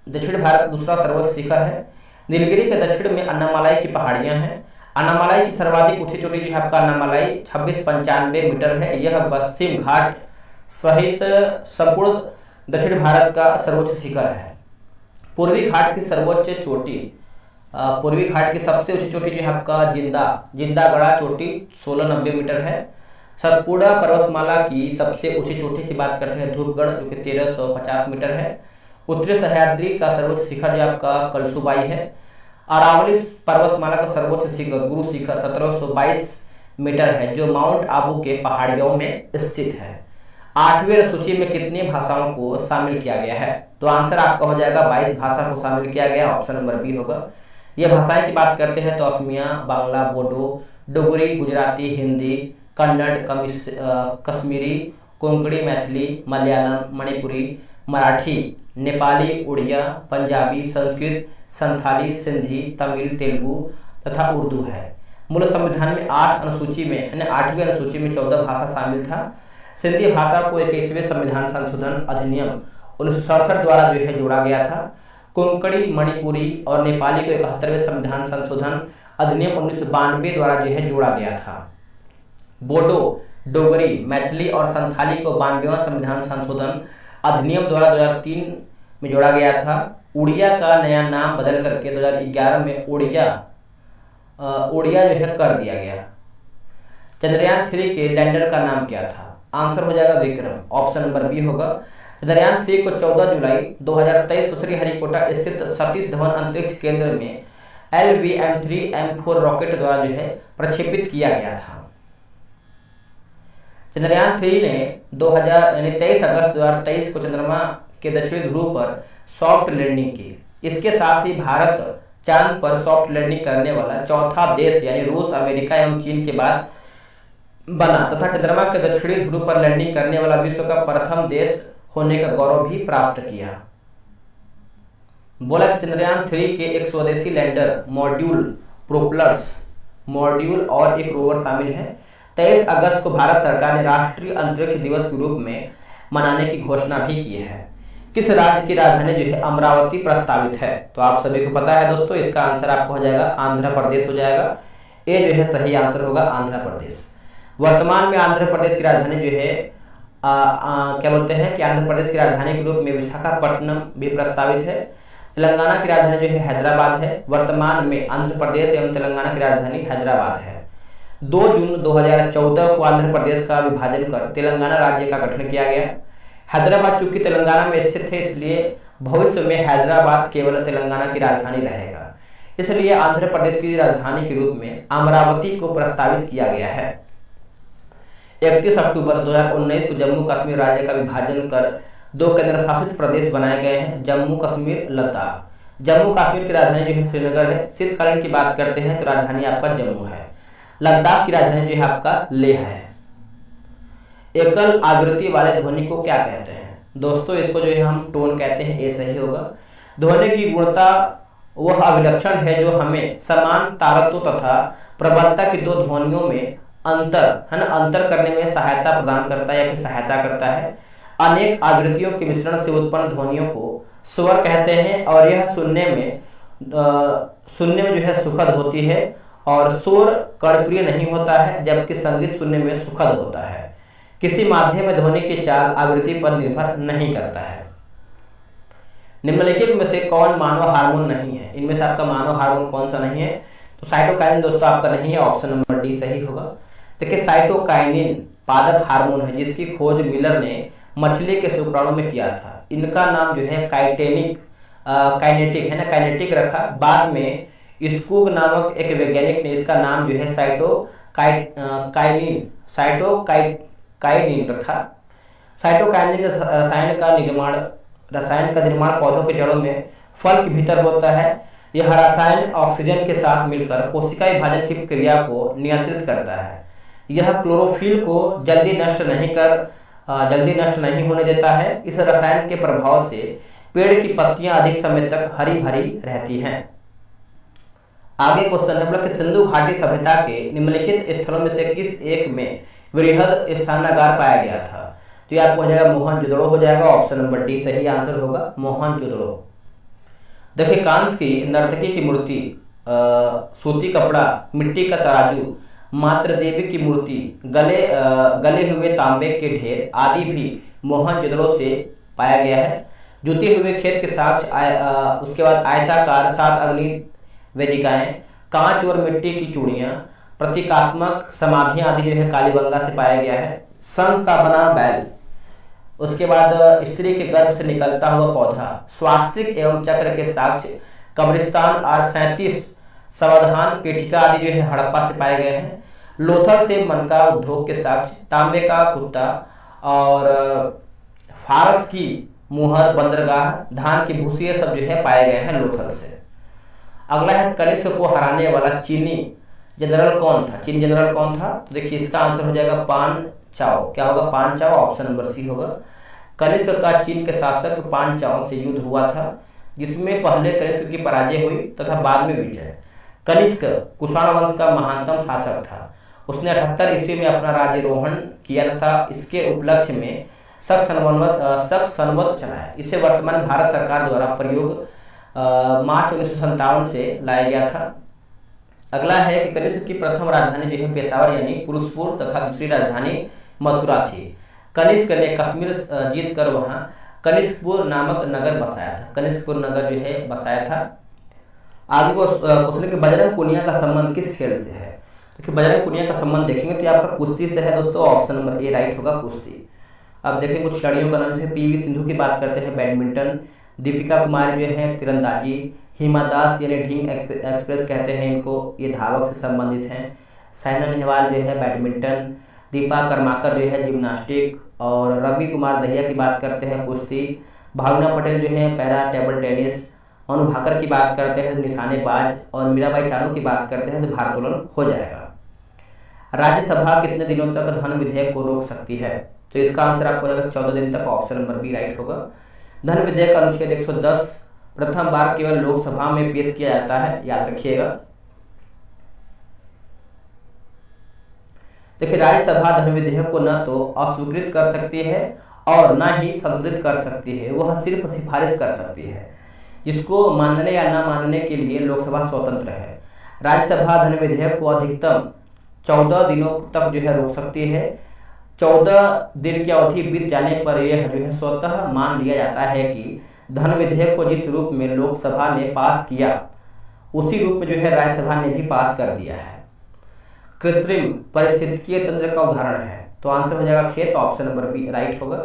दक्षिण भारत का दूसरा सर्वोच्च शिखर है। नीलगिरी के दक्षिण में अन्नामलाई की पहाड़ियां हैं। अन्नामलाई की सर्वाधिक ऊंची चोटी जो है आपका अन्नामलाई 2695 मीटर है। यह पश्चिम घाट सहित संपूर्ण दक्षिण भारत का सर्वोच्च शिखर है। पूर्वी घाट की सबसे ऊंची चोटी जो है आपका जिंदागढ़ा चोटी 1690 मीटर है। सतपुड़ा पर्वतमाला की सबसे ऊंची चोटी की बात करते हैं धूपगढ़ जो कि 1350 मीटर है। उत्तरी सह्याद्री का सर्वोच्च शिखर जो आपका कलसुबाई है। अरावली पर्वतमाला का सर्वोच्च शिखर गुरु शिखर 1722 मीटर है जो माउंट आबू के पहाड़ियों में स्थित है। 8वीं सूची में कितनी भाषाओं को शामिल किया गया है? तो आंसर आपका हो जाएगा 22 भाषा को शामिल किया गया, ऑप्शन नंबर बी होगा। ये भाषाएं की बात करते हैं तो असमिया, बांग्ला, बोडो, डोगरी, गुजराती, हिंदी, कन्नड़, कश्मीरी, कोंकणी, मैथिली, मलयालम, मणिपुरी, मराठी, नेपाली, उड़िया, पंजाबी, संस्कृत, संथाली, सिंधी, तमिल, तेलुगु तथा उर्दू है। मूल संविधान में 8 अनुसूची में यानी 8वीं अनुसूची में 14 भाषा शामिल था। सिंधी भाषा को 21वें संविधान संशोधन अधिनियम 1967 द्वारा जो है जोड़ा गया था। कोंकणी, मणिपुरी और नेपाली को 71वें संविधान संशोधन अधिनियम 1992 द्वारा जो है जोड़ा गया था। बोडो, डोगरी, मैथिली और संथाली को 92वां संविधान संशोधन अधिनियम द्वारा 2003 में जोड़ा गया था। उड़िया का नया नाम बदल करके 2011 में ओडिया जो है कर दिया गया। चंद्रयान 3 के लैंडर का नाम क्या था? आंसर हो जाएगा विक्रम, ऑप्शन नंबर बी होगा। चंद्रयान 3 को 14 जुलाई 2023 को श्रीहरिकोटा स्थित सतीश धवन अंतरिक्ष केंद्र में LVM-3M4 रॉकेट द्वारा जो है प्रक्षेपित किया गया था। चंद्रयान 3 ने 23 अगस्त 2023 को चंद्रमा के दक्षिणी ध्रुव पर सॉफ्ट लैंडिंग की। इसके साथ ही भारत चांद पर सॉफ्ट लैंडिंग करने वाला चौथा देश यानी रूस, अमेरिका एवं चीन के बाद बना तथा चंद्रमा के दक्षिणी ध्रुव पर लैंडिंग करने वाला विश्व का प्रथम देश होने का गौरव भी प्राप्त किया। बोला कि चंद्रयान 3 के एक स्वदेशी लैंडर मॉड्यूल, प्रोपलर्स मॉड्यूल और एक रोवर शामिल है। 23 अगस्त को भारत सरकार ने राष्ट्रीय अंतरिक्ष दिवस के रूप में मनाने की घोषणा भी की है। किस राज्य की राजधानी जो है अमरावती प्रस्तावित है? तो आप सभी को पता है दोस्तों, इसका आंसर आपको हो जाएगा आंध्र प्रदेश हो जाएगा। ये जो है सही आंसर होगा आंध्र प्रदेश। वर्तमान में आंध्र प्रदेश की राजधानी जो है क्या बोलते हैं कि आंध्र प्रदेश की राजधानी के रूप में विशाखापट्टनम भी प्रस्तावित है। तेलंगाना की राजधानी जो है हैदराबाद है। वर्तमान में आंध्र प्रदेश एवं तेलंगाना की राजधानी हैदराबाद है। 2 जून 2014 को आंध्र प्रदेश का विभाजन कर तेलंगाना राज्य का गठन किया गया। हैदराबाद चूंकि तेलंगाना में स्थित है, इसलिए भविष्य में हैदराबाद केवल तेलंगाना की राजधानी रहेगा। इसलिए आंध्र प्रदेश की राजधानी के रूप में अमरावती को प्रस्तावित किया गया है। 31 अक्टूबर 2019 को जम्मू कश्मीर राज्य का विभाजन कर 2 केंद्र शासित प्रदेश बनाए गए हैं, जम्मू कश्मीर, लद्दाख। जम्मू कश्मीर की राजधानी जो है श्रीनगर है। शीतकालीन की बात करते हैं तो राजधानी आपका जम्मू है। लद्दाख की राजधानी जो है आपका लेह है। एकल आवृत्ति वाले ध्वनि को क्या कहते हैं? दोस्तों इसको जो है हम टोन कहते हैं, ये सही होगा। ध्वनि की गुणता वह अभिलक्षण है जो हमें समान तारत्व तथा प्रबलता की 2 ध्वनियों में अंतर करने में सहायता प्रदान करता है या फिर सहायता करता है। अनेक आवृत्तियों के मिश्रण से उत्पन्न ध्वनियों को स्वर कहते हैं और यह सुनने में जो है सुखद होती है और शोर कर्णप्रिय नहीं होता है, जबकि संगीत सुनने में सुखद होता है। किसी माध्यम में ध्वनि की चाल आवृत्ति पर निर्भर नहीं करता है। निम्नलिखित में से कौन मानव हार्मोन नहीं है? इनमें से आपका मानव हार्मोन कौन सा नहीं है? तो साइटोकाइनिन दोस्तों आपका नहीं है, ऑप्शन नंबर डी सही होगा। देखिए साइटोकाइनिन पादप हार्मोन है जिसकी खोज मिलर ने मछली के शुक्राणु में किया था। इनका नाम जो है काइनेटिक है ना, काइनेटिक रखा। बाद में स्कूग नामक एक वैज्ञानिक ने इसका नाम जो है साइटोकाइनिन रखा। साइटोकाइनिन रसायन का निर्माण पौधों के जड़ों में फल के भीतर होता है। यह रसायन ऑक्सीजन के साथ मिलकर कोशिका विभाजन की क्रिया को नियंत्रित करता है। यह क्लोरोफिल को जल्दी नष्ट नहीं होने देता है। इस रसायन के प्रभाव से पेड़ की पत्तियां अधिक समय तक हरी भरी रहती हैं। आगे क्वेश्चन नंबर कि सिंधु घाटी सभ्यता के निम्नलिखित स्थलों में से किस एक में वृहद स्थानागार पाया गया था? तो यह आपको हो जाएगा मोहनजोदड़ो हो जाएगा, ऑप्शन नंबर डी सही आंसर होगा मोहनजोदड़ो। देखिए कांस की नर्तकी की मूर्ति, सूती कपड़ा, मिट्टी का तराजू, मातृ देवी की मूर्ति, गले हुए तांबे के ढेर आदि भी मोहनजोदड़ो से पाया गया है। जुते हुए खेत के साक्ष्य, उसके बाद आयताकार 7 अग्नि वेदिकाएं, कांच और मिट्टी की चूड़ियां, प्रतीकात्मक समाधियां आदि जो है कालीबंगा से पाया गया है। शंख का बना बैल, उसके बाद स्त्री के गर्भ से निकलता हुआ पौधा, स्वास्तिक एवं चक्र के साक्ष्य कब्रिस्तान और 37 समाधान पेटिका आदि जो है हड़प्पा से पाए गए हैं। लोथल से मनका उद्योग के साक्ष्य, तांबे का कुत्ता और फारस की मुहर बंदरगाह, धान की भूसी सब जो है पाए गए हैं लोथल से। अगला है कनिष्क को हराने वाला चीनी जनरल कौन था? चीनी जनरल कौन था? तो देखिए इसका आंसर हो जाएगा पान चाओ। क्या होगा? पान चाओ, ऑप्शन नंबर सी होगा। कनिष्क का चीन के शासक पान चाओ से युद्ध हुआ था, जिसमें पहले कनिष्क की पराजय हुई तथा बाद में विजय। कनिष्क कुषाण वंश का महानतम शासक था। उसने 78 ईस्वी में अपना राज्यारोहण किया तथा इसके उपलक्ष्य में शक संवत चलाया। इसे वर्तमान भारत सरकार द्वारा प्रयोग मार्च 1957 से लाया गया था। अगला है कि कनिष्क की प्रथम राजधानी जो है पेशावर यानी पुरुषपुर तथा दूसरी राजधानी मथुरा थी। कनिष्क ने कश्मीर जीत कर वहाँ कनिष्कपुर नामक नगर बसाया था। कनिष्कपुर नगर जो है बसाया था। आगे वो क्वेश्चन कि बजरंग पूनिया का संबंध किस खेल से है। देखिए बजरंग पूनिया का संबंध देखेंगे तो आपका कुश्ती से है दोस्तों। ऑप्शन नंबर ए राइट होगा, कुश्ती। अब देखिए कुछ खिलाड़ियों का नाम जैसे पीवी सिंधु की बात करते हैं बैडमिंटन, दीपिका कुमारी जो है तीरंदाजी, हिमा दास यानी ढींग एक्सप्रेस कहते हैं इनको, ये धावक से संबंधित हैं। साइना नेहवाल जो है बैडमिंटन, दीपा कर्माकर जो है जिम्नास्टिक, और रवि कुमार दहिया की बात करते हैं कुश्ती, भावना पटेल जो है पैरा टेबल टेनिस, अनु भाकर की बात करते हैं निशानेबाज, और मीराबाई चानू की बात करते हैं तो भारोत्तोलन हो जाएगा। राज्यसभा कितने दिनों तक धन विधेयक को रोक सकती है, तो इसका आंसर आपको 14 दिन तक, ऑप्शन नंबर बी राइट होगा। धन विधेयक अनुच्छेद 110 प्रथम बार केवल लोकसभा में पेश किया जाता है, याद रखिएगा। देखिए राज्यसभा धन विधेयक को न तो अस्वीकृत कर सकती है और न ही संशोधित कर सकती है, वह सिर्फ सिफारिश कर सकती है। इसको मानने या न मानने के लिए लोकसभा स्वतंत्र है। राज्यसभा धन विधेयक को अधिकतम 14 दिनों तक जो है रोक सकती है। 14 दिन की अवधि बीत जाने पर यह जो है स्वतः मान लिया जाता है कि धन विधेयक को जिस रूप में लोकसभा ने पास किया उसी रूप में जो है राज्यसभा ने भी पास कर दिया है। कृत्रिम पारिस्थितिकीय तंत्र का उदाहरण है, तो आंसर हो जाएगा खेत, ऑप्शन नंबर बी राइट होगा।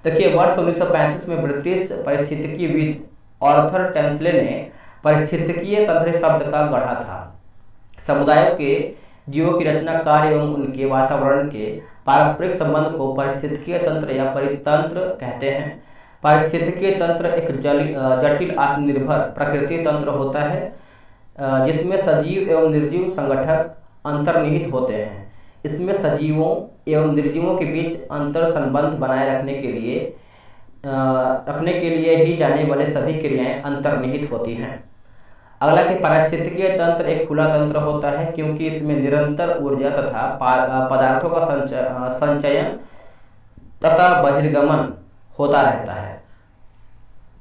देखिए वर्ष 1935 में ब्रिटिश पारिस्थितिकीविद आर्थर टेंसले ने पारिस्थितिकीय तंत्र शब्द का गढ़ा था। समुदायों के जीवों की रचना, कार्य एवं उनके वातावरण के पारस्परिक संबंध को पारिस्थितिकीय तंत्र या परितंत्र कहते हैं। पारिस्थितिकीय तंत्र एक जटिल आत्मनिर्भर प्रकृति तंत्र होता है जिसमें सजीव एवं निर्जीव संगठक अंतर्निहित होते हैं। इसमें सजीवों एवं निर्जीवों के बीच अंतर संबंध बनाए रखने के लिए ही जाने वाले सभी क्रियाएं अंतर्निहित होती हैं। अगला कि पारिस्थितिकीय तंत्र एक खुला तंत्र होता है क्योंकि इसमें निरंतर ऊर्जा तथा पदार्थों का संचयन तथा बहिर्गमन होता रहता है।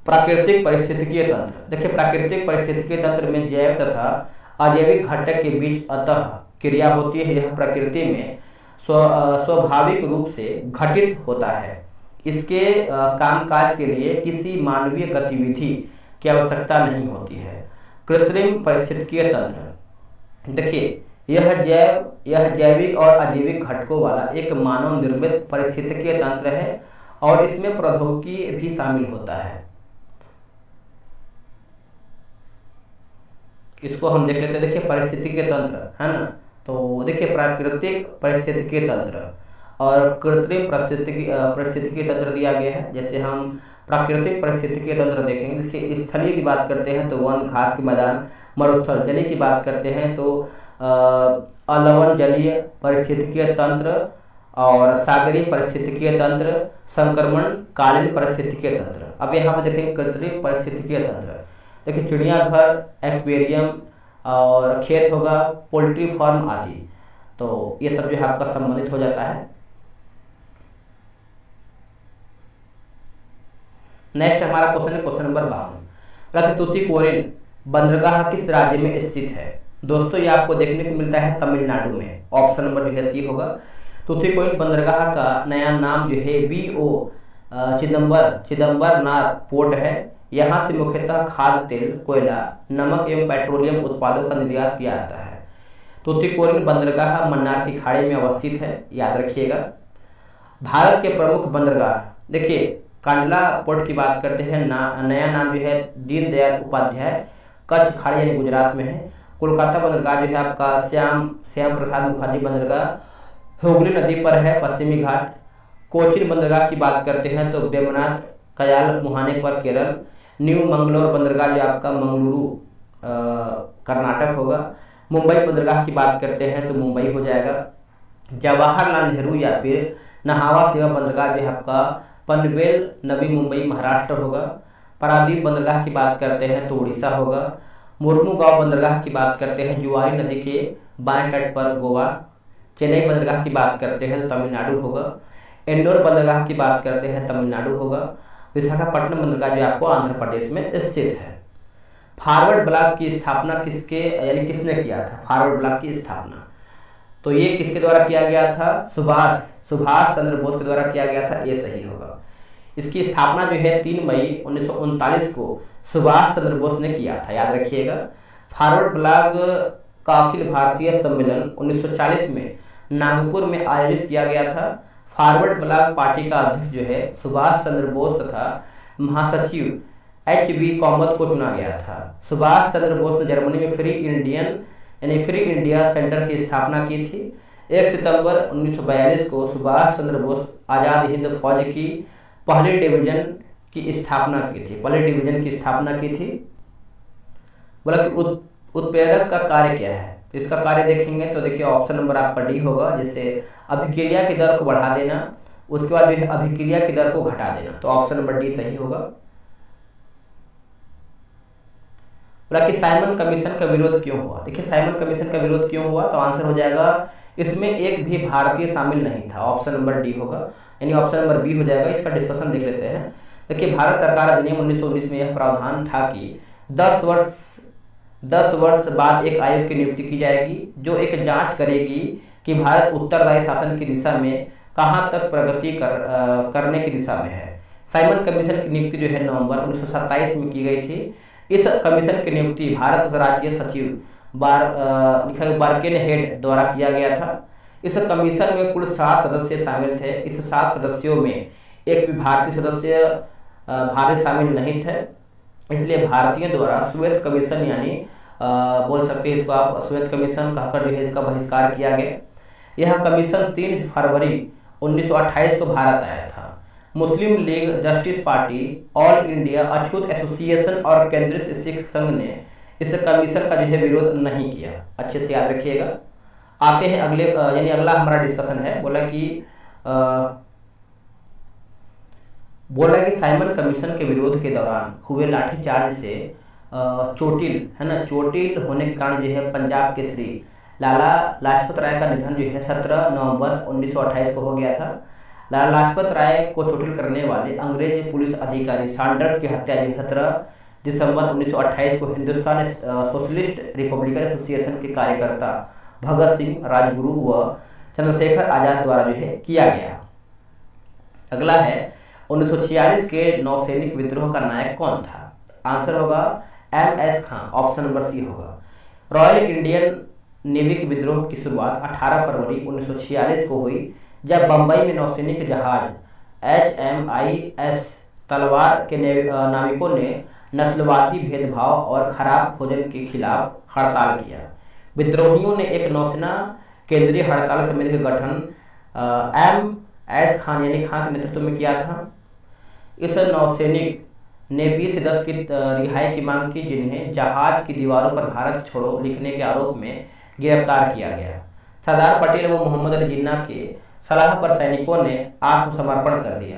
प्राकृतिक पारिस्थितिकीय तंत्र, देखिए प्राकृतिक पारिस्थितिकीय तंत्र में जैव तथा अजैविक घटक के बीच अतः क्रिया होती है। यह प्रकृति में स्वाभाविक रूप से घटित होता है। इसके कामकाज के लिए किसी मानवीय गतिविधि की आवश्यकता नहीं होती है। कृत्रिम पारिस्थितिकीय तंत्र, देखिए यह जैविक और अजैविक घटकों वाला एक मानव निर्मित पारिस्थितिकीय तंत्र है और इसमें प्रौद्योगिकी भी शामिल होता है। इसको हम देख लेते हैं। देखिए पारिस्थितिकीय तंत्र है ना, तो देखिए प्राकृतिक पारिस्थितिकीय तंत्र और कृत्रिम पारिस्थितिकीय तंत्र दिया गया है। जैसे हम प्राकृतिक पारिस्थितिकीय तंत्र देखेंगे, देखिए स्थलीय की बात करते हैं तो वन, घास के मैदान, मरुस्थल। जलीय की बात करते हैं तो अलवन जलीय पारिस्थितिकीय तंत्र और सागरीय पारिस्थितिकीय तंत्र, संक्रमण कालीन पारिस्थितिकीय तंत्र। अब यहाँ पे देखेंगे कृत्रिम पारिस्थितिकीय तंत्र, देखिए चिड़ियाघर, एक्वेरियम और खेत होगा, पोल्ट्री फार्म आदि, तो ये सब जो है आपका संबंधित हो जाता है। नेक्स्ट हमारा क्वेश्चन है क्वेश्चन नंबर 52। तूतीकोरिन बंदरगाह किस राज्य में स्थित है। दोस्तों ये आपको देखने को मिलता है तमिलनाडु में, ऑप्शन नंबर जो है सी होगा। तूतीकोरिन बंदरगाह का नया नाम जो है वीओ चिदम्बरनार पोर्ट है। यहाँ से मुख्यतः खाद्य तेल, कोयला, नमक एवं पेट्रोलियम उत्पादों का निर्यात किया जाता है। तूतीकोरिन बंदरगाह मन्नार की खाड़ी में अवस्थित है, याद रखिएगा। भारत के प्रमुख बंदरगाह, देखिए कांडला पोर्ट की बात करते हैं, नया नाम जो है दीनदयाल उपाध्याय, कच्छ खाड़ी यानी गुजरात में है। कोलकाता बंदरगाह जो है आपका श्याम प्रसाद मुखर्जी बंदरगाह हुगली नदी पर है, पश्चिमी घाट। कोचीन बंदरगाह की बात करते हैं तो वेमनाथ कयाल मुहाने पर, केरल। न्यू मंगलोर बंदरगाह जो आपका मंगलुरु कर्नाटक होगा। मुंबई बंदरगाह की बात करते हैं तो मुंबई हो जाएगा। जवाहरलाल नेहरू या फिर नहावा सेवा बंदरगाह जो है आपका पनवेल नवी मुंबई महाराष्ट्र होगा। पारादीप बंदरगाह की बात करते हैं तो उड़ीसा होगा। मुर्मुगांव बंदरगाह की बात करते हैं जुआरी नदी के बाएं तट पर गोवा। चेन्नई बंदरगाह की बात करते हैं तो तमिलनाडु होगा। इंदौर बंदरगाह की बात करते हैं तमिलनाडु होगा। विशाखापट्टनम बंदरगाह जो आपको आंध्र प्रदेश में स्थित है। फॉरवर्ड ब्लॉक की स्थापना किसके यानी किसने किया था? फॉरवर्ड ब्लॉक की स्थापना तो ये किसके द्वारा किया गया था? सुभाष चंद्र बोस के द्वारा किया गया था, ये सही होगा। इसकी स्थापना जो है 3 मई 1939 को सुभाष चंद्र बोस ने किया था, याद रखिएगा। फॉरवर्ड ब्लॉक का अखिल भारतीय सम्मेलन 1940 में नागपुर में आयोजित किया गया था। फॉरवर्ड ब्लॉक पार्टी का अध्यक्ष जो है सुभाष चंद्र बोस तथा महासचिव HV कॉमत को चुना गया था। सुभाष चंद्र बोस ने जर्मनी में फ्री इंडिया सेंटर की स्थापना की थी। 1 सितंबर 1942 को सुभाष चंद्र बोस आज़ाद हिंद फौज की पहली डिवीजन की स्थापना की थी। बोला कि उत्प्रेरक का कार्य क्या है? तो इसका कार्य देखेंगे तो देखिए ऑप्शन नंबर आपका डी होगा, जैसे अभिक्रिया की दर को बढ़ा देना, उसके बाद जो है अभिक्रिया की दर को घटा देना। तो ऑप्शन नंबर डी सही होगा। बोला कि साइमन कमीशन का विरोध क्यों हुआ? देखिए साइमन कमीशन का विरोध क्यों हुआ, तो आंसर हो जाएगा इसमें एक भी भारतीय शामिल नहीं था। ऑप्शन नंबर डी होगा, यानी ऑप्शन नंबर बी हो जाएगा। इसका डिस्कशन देख लेते हैं। देखिए भारत सरकार अधिनियम 1919 में यह प्रावधान था कि 10 वर्ष बाद एक आयोग की नियुक्ति की जाएगी जो एक जांच करेगी कि भारत उत्तरदायी शासन की दिशा में कहां तक प्रगति करने की दिशा में है। साइमन कमीशन की नियुक्ति जो है नवंबर 1927 में की गई थी। इस कमीशन की नियुक्ति भारत राज्य सचिव बार्केन हेड द्वारा किया गया था। इस कमीशन में कुल 7 सदस्य शामिल थे। इस 7 सदस्यों में एक भी भारतीय सदस्य भारत शामिल नहीं थे, इसलिए भारतीयों द्वारा श्वेत कमीशन यानी बोल सकते हैं इसको आप श्वेत कमीशन कहकर जो है इसका बहिष्कार किया गया। यह कमीशन 3 फरवरी 1928 को भारत आया था। Muslim League, justice party, all India अछूत एसोसिएशन और केंद्रित सिख संघ ने इस कमीशन का जो है विरोध नहीं किया। अच्छे से याद रखिएगा। आते हैं अगले यानी अगला हमारा डिस्कशन है। बोला कि साइमन कमीशन के विरोध के दौरान हुए लाठीचार्ज से चोटिल होने के कारण जो है पंजाब केसरी लाला लाजपत राय का निधन जो है 17 नवंबर 1928 को हो गया था। लाला लाजपत राय को चोटिल करने वाले अंग्रेज पुलिस अधिकारी सैंडर्स की हत्या जो है 17 दिसंबर 1928 को हिंदुस्तान सोशलिस्ट रिपब्लिकन एसोसिएशन के कार्यकर्ता भगत सिंह, राजगुरु व चंद्रशेखर आजाद द्वारा जो है किया गया। अगला है 1946 के नौसैनिक विद्रोह का नायक कौन था? आंसर होगा MS खां, ऑप्शन नंबर सी होगा। रॉयल इंडियन नेवी के विद्रोह की शुरुआत 18 फरवरी 1946 को हुई जब बंबई में नौसैनिक जहाज HMIS तलवार के नाविकों ने नस्लवादी भेदभाव और खराब भोजन के खिलाफ हड़ताल किया। विद्रोहियों ने एक नौसेना केंद्रीय हड़ताल समिति का गठन MS खान यानी खां के नेतृत्व में किया था। इस नौसैनिक ने 20 सदस्य की रिहाई की मांग की जिन्हें जहाज की दीवारों पर भारत छोड़ो लिखने के आरोप में गिरफ्तार किया गया। सरदार पटेल व मोहम्मद अली जिन्ना के सलाह पर सैनिकों ने आत्मसमर्पण कर दिया।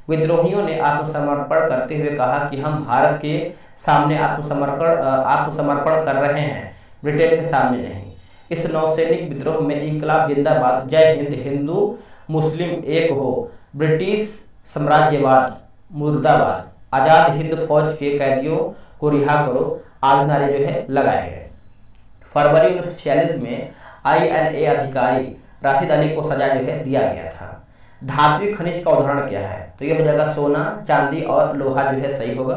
विद्रोहियों ने आत्मसमर्पण करते हुए कहा कि हम भारत के सामने आत्मसमर्पण कर रहे हैं, ब्रिटेन के सामने नहीं। इस नौसैनिक विद्रोह में इंकलाब जिंदाबाद, जय हिंद, हिंदू मुस्लिम एक हो, ब्रिटिश साम्राज्यवाद मुर्दाबाद, आजाद हिंद फौज के कैदियों को रिहा करो आदि नारे जो है लगाए गए। फरवरी 1946 में INA अधिकारी राशिद अली को सजा जो है दिया गया था। धात्विक खनिज का उदाहरण क्या है? तो यह हो जाएगा सोना, चांदी और लोहा जो है सही होगा।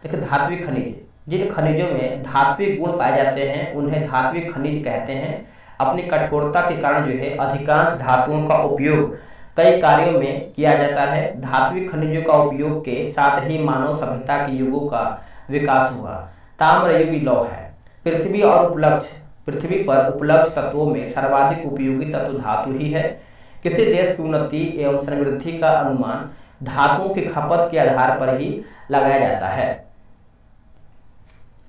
देखिए धात्विक खनिज, जिन खनिजों में धात्विक गुण पाए जाते हैं उन्हें धात्विक खनिज कहते हैं। अपनी कठोरता के कारण जो है अधिकांश धातुओं का उपयोग कई कार्यों में किया जाता है। धात्विक खनिजों का उपयोग के साथ ही मानव सभ्यता के युगों का विकास हुआ। ताम्र युग लौह है। पृथ्वी पर उपलब्ध तत्वों में सर्वाधिक उपयोगी तत्व धातु ही है। किसी देश की उन्नति एवं समृद्धि का अनुमान धातुओं की खपत के आधार पर ही लगाया जाता है।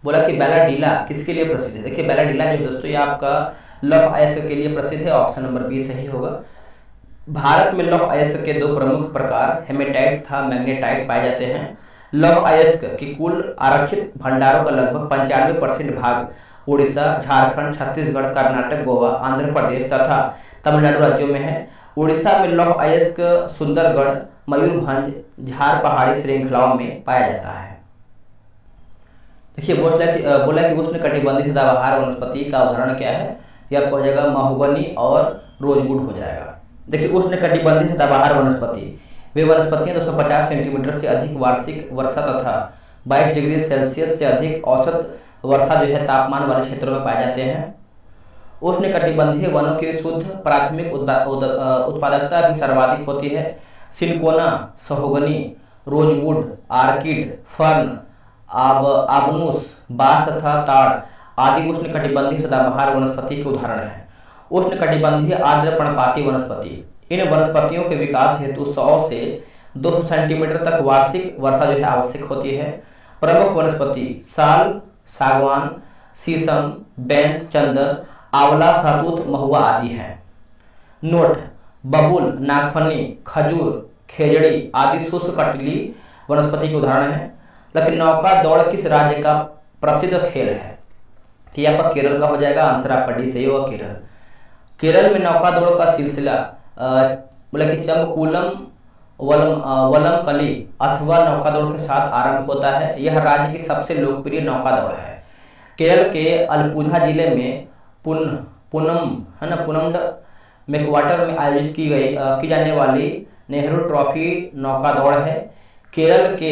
बोला कि बैलाडीला किसके लिए प्रसिद्ध है? देखिए बैलाडीला जो दोस्तों ये आपका लौह अयस्क के लिए प्रसिद्ध है। ऑप्शन नंबर बी सही होगा। भारत में लौह अयस्क के 2 प्रमुख प्रकार हेमेटाइट तथा मैग्नेटाइट पाए जाते हैं। लौह अयस्क की कुल आरक्षित भंडारों का लगभग 95% भाग उड़ीसा, झारखंड, छत्तीसगढ़, कर्नाटक, गोवा, आंध्र प्रदेश तथा तमिलनाडु राज्यों में है। उड़ीसा में लौह अयस्क सुंदरगढ़, मयूरभंज, झार पहाड़ी श्रृंखलाओं में पाया जाता है। देखिए बोला कि उष्ण कटिबंधीय सदाबहार वनस्पति का उदाहरण क्या है, ये आपको हो जाएगा महोगनी और रोजवुड हो जाएगा। देखिए उष्ण कटिबंधीय सदाबहार वनस्पति वे वनस्पतियां 250 सेंटीमीटर से अधिक वार्षिक वर्षा तथा 22 डिग्री सेल्सियस से अधिक औसत वर्षा जो है तापमान वाले क्षेत्रों में पाए जाते हैं। उष्ण कटिबंधीय वनों की शुद्ध प्राथमिक उत्पादकता भी सर्वाधिक होती है। सिनकोना, सहोगनी, रोजवुड, आर्किड, फर्न, आबनूस, बांस तथा ताड़ आदि उष्ण कटिबंधीय सदाबहार वनस्पति के उदाहरण हैं। उष्ण कटिबंधीय आर्द्र पर्णपाती वनस्पति, इन वनस्पतियों के विकास हेतु 100 से 200 सेंटीमीटर तक वार्षिक वर्षा जो है आवश्यक होती है। प्रमुख वनस्पति साल, सागवान, शीशम, बेंत, चंदन, आंवला, सहतूत, महुआ आदि हैं। नोट: बबूल, नागफनी, खजूर, खेजड़ी आदि शुष्क कटिली वनस्पति के उदाहरण हैं। लेकिन नौका दौड़ किस राज्य का प्रसिद्ध खेल है? तो ये आपका केरल का हो जाएगा। आंसर आपका डी सही होगा, केरल। केरल में नौका दौड़ का सिलसिला बोला कि चंबकुलम वलमकली अथवा नौका दौड़ के साथ आरंभ होता है। यह राज्य की सबसे लोकप्रिय नौका दौड़ है। केरल के अलपुझा जिले में पुनमड मेकवाटर में आयोजित की जाने वाली नेहरू ट्रॉफी नौका दौड़ है। केरल के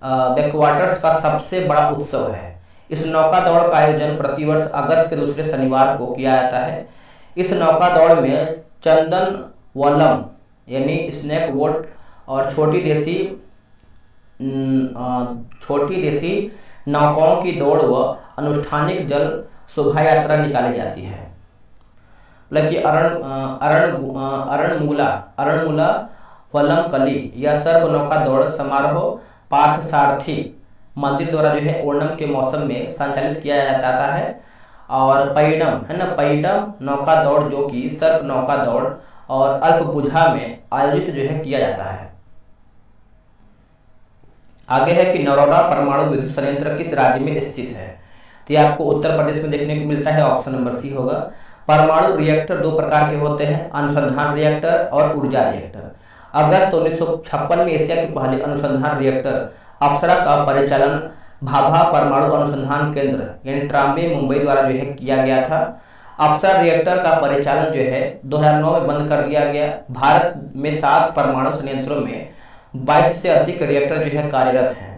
बैकवाटर्स का सबसे बड़ा उत्सव है। इस नौका दौड़ का आयोजन प्रतिवर्ष अगस्त के दूसरे शनिवार को किया जाता है। इस नौका दौड़ में चंदन वल्लम यानी स्नेक बोट और छोटी देसी नौकाओं की दौड़ व अनुष्ठानिक जल शोभा यात्रा निकाली जाती है। लकी अरणमुला वल्लमकली यह सर्व नौका दौड़ समारोह पार्थसारथी मंदिर द्वारा जो है ओणम के मौसम में संचालित किया जाता है। और पैडम है ना, पैडम नौका दौड़ जो कि सर्प नौका दौड़ और अल्पबुझा में आयोजित जो है किया जाता है। आगे है कि नरोडा परमाणु विद्युत संयंत्र किस राज्य में स्थित है? तो ये आपको उत्तर प्रदेश में देखने को मिलता है। ऑप्शन नंबर सी होगा। परमाणु रिएक्टर दो प्रकार के होते हैं, अनुसंधान रिएक्टर और ऊर्जा रिएक्टर। अगस्त 1956 में एशिया के पहले अनुसंधान रिएक्टर अप्सरा का परिचालन भाभा परमाणु अनुसंधान केंद्र यानी ट्राम्बे, मुंबई द्वारा जो है किया गया था। अप्सरा रिएक्टर का परिचालन जो है 2009 में बंद कर दिया गया। भारत में 7 परमाणु संयंत्रों में 22 से अधिक रिएक्टर जो है कार्यरत हैं।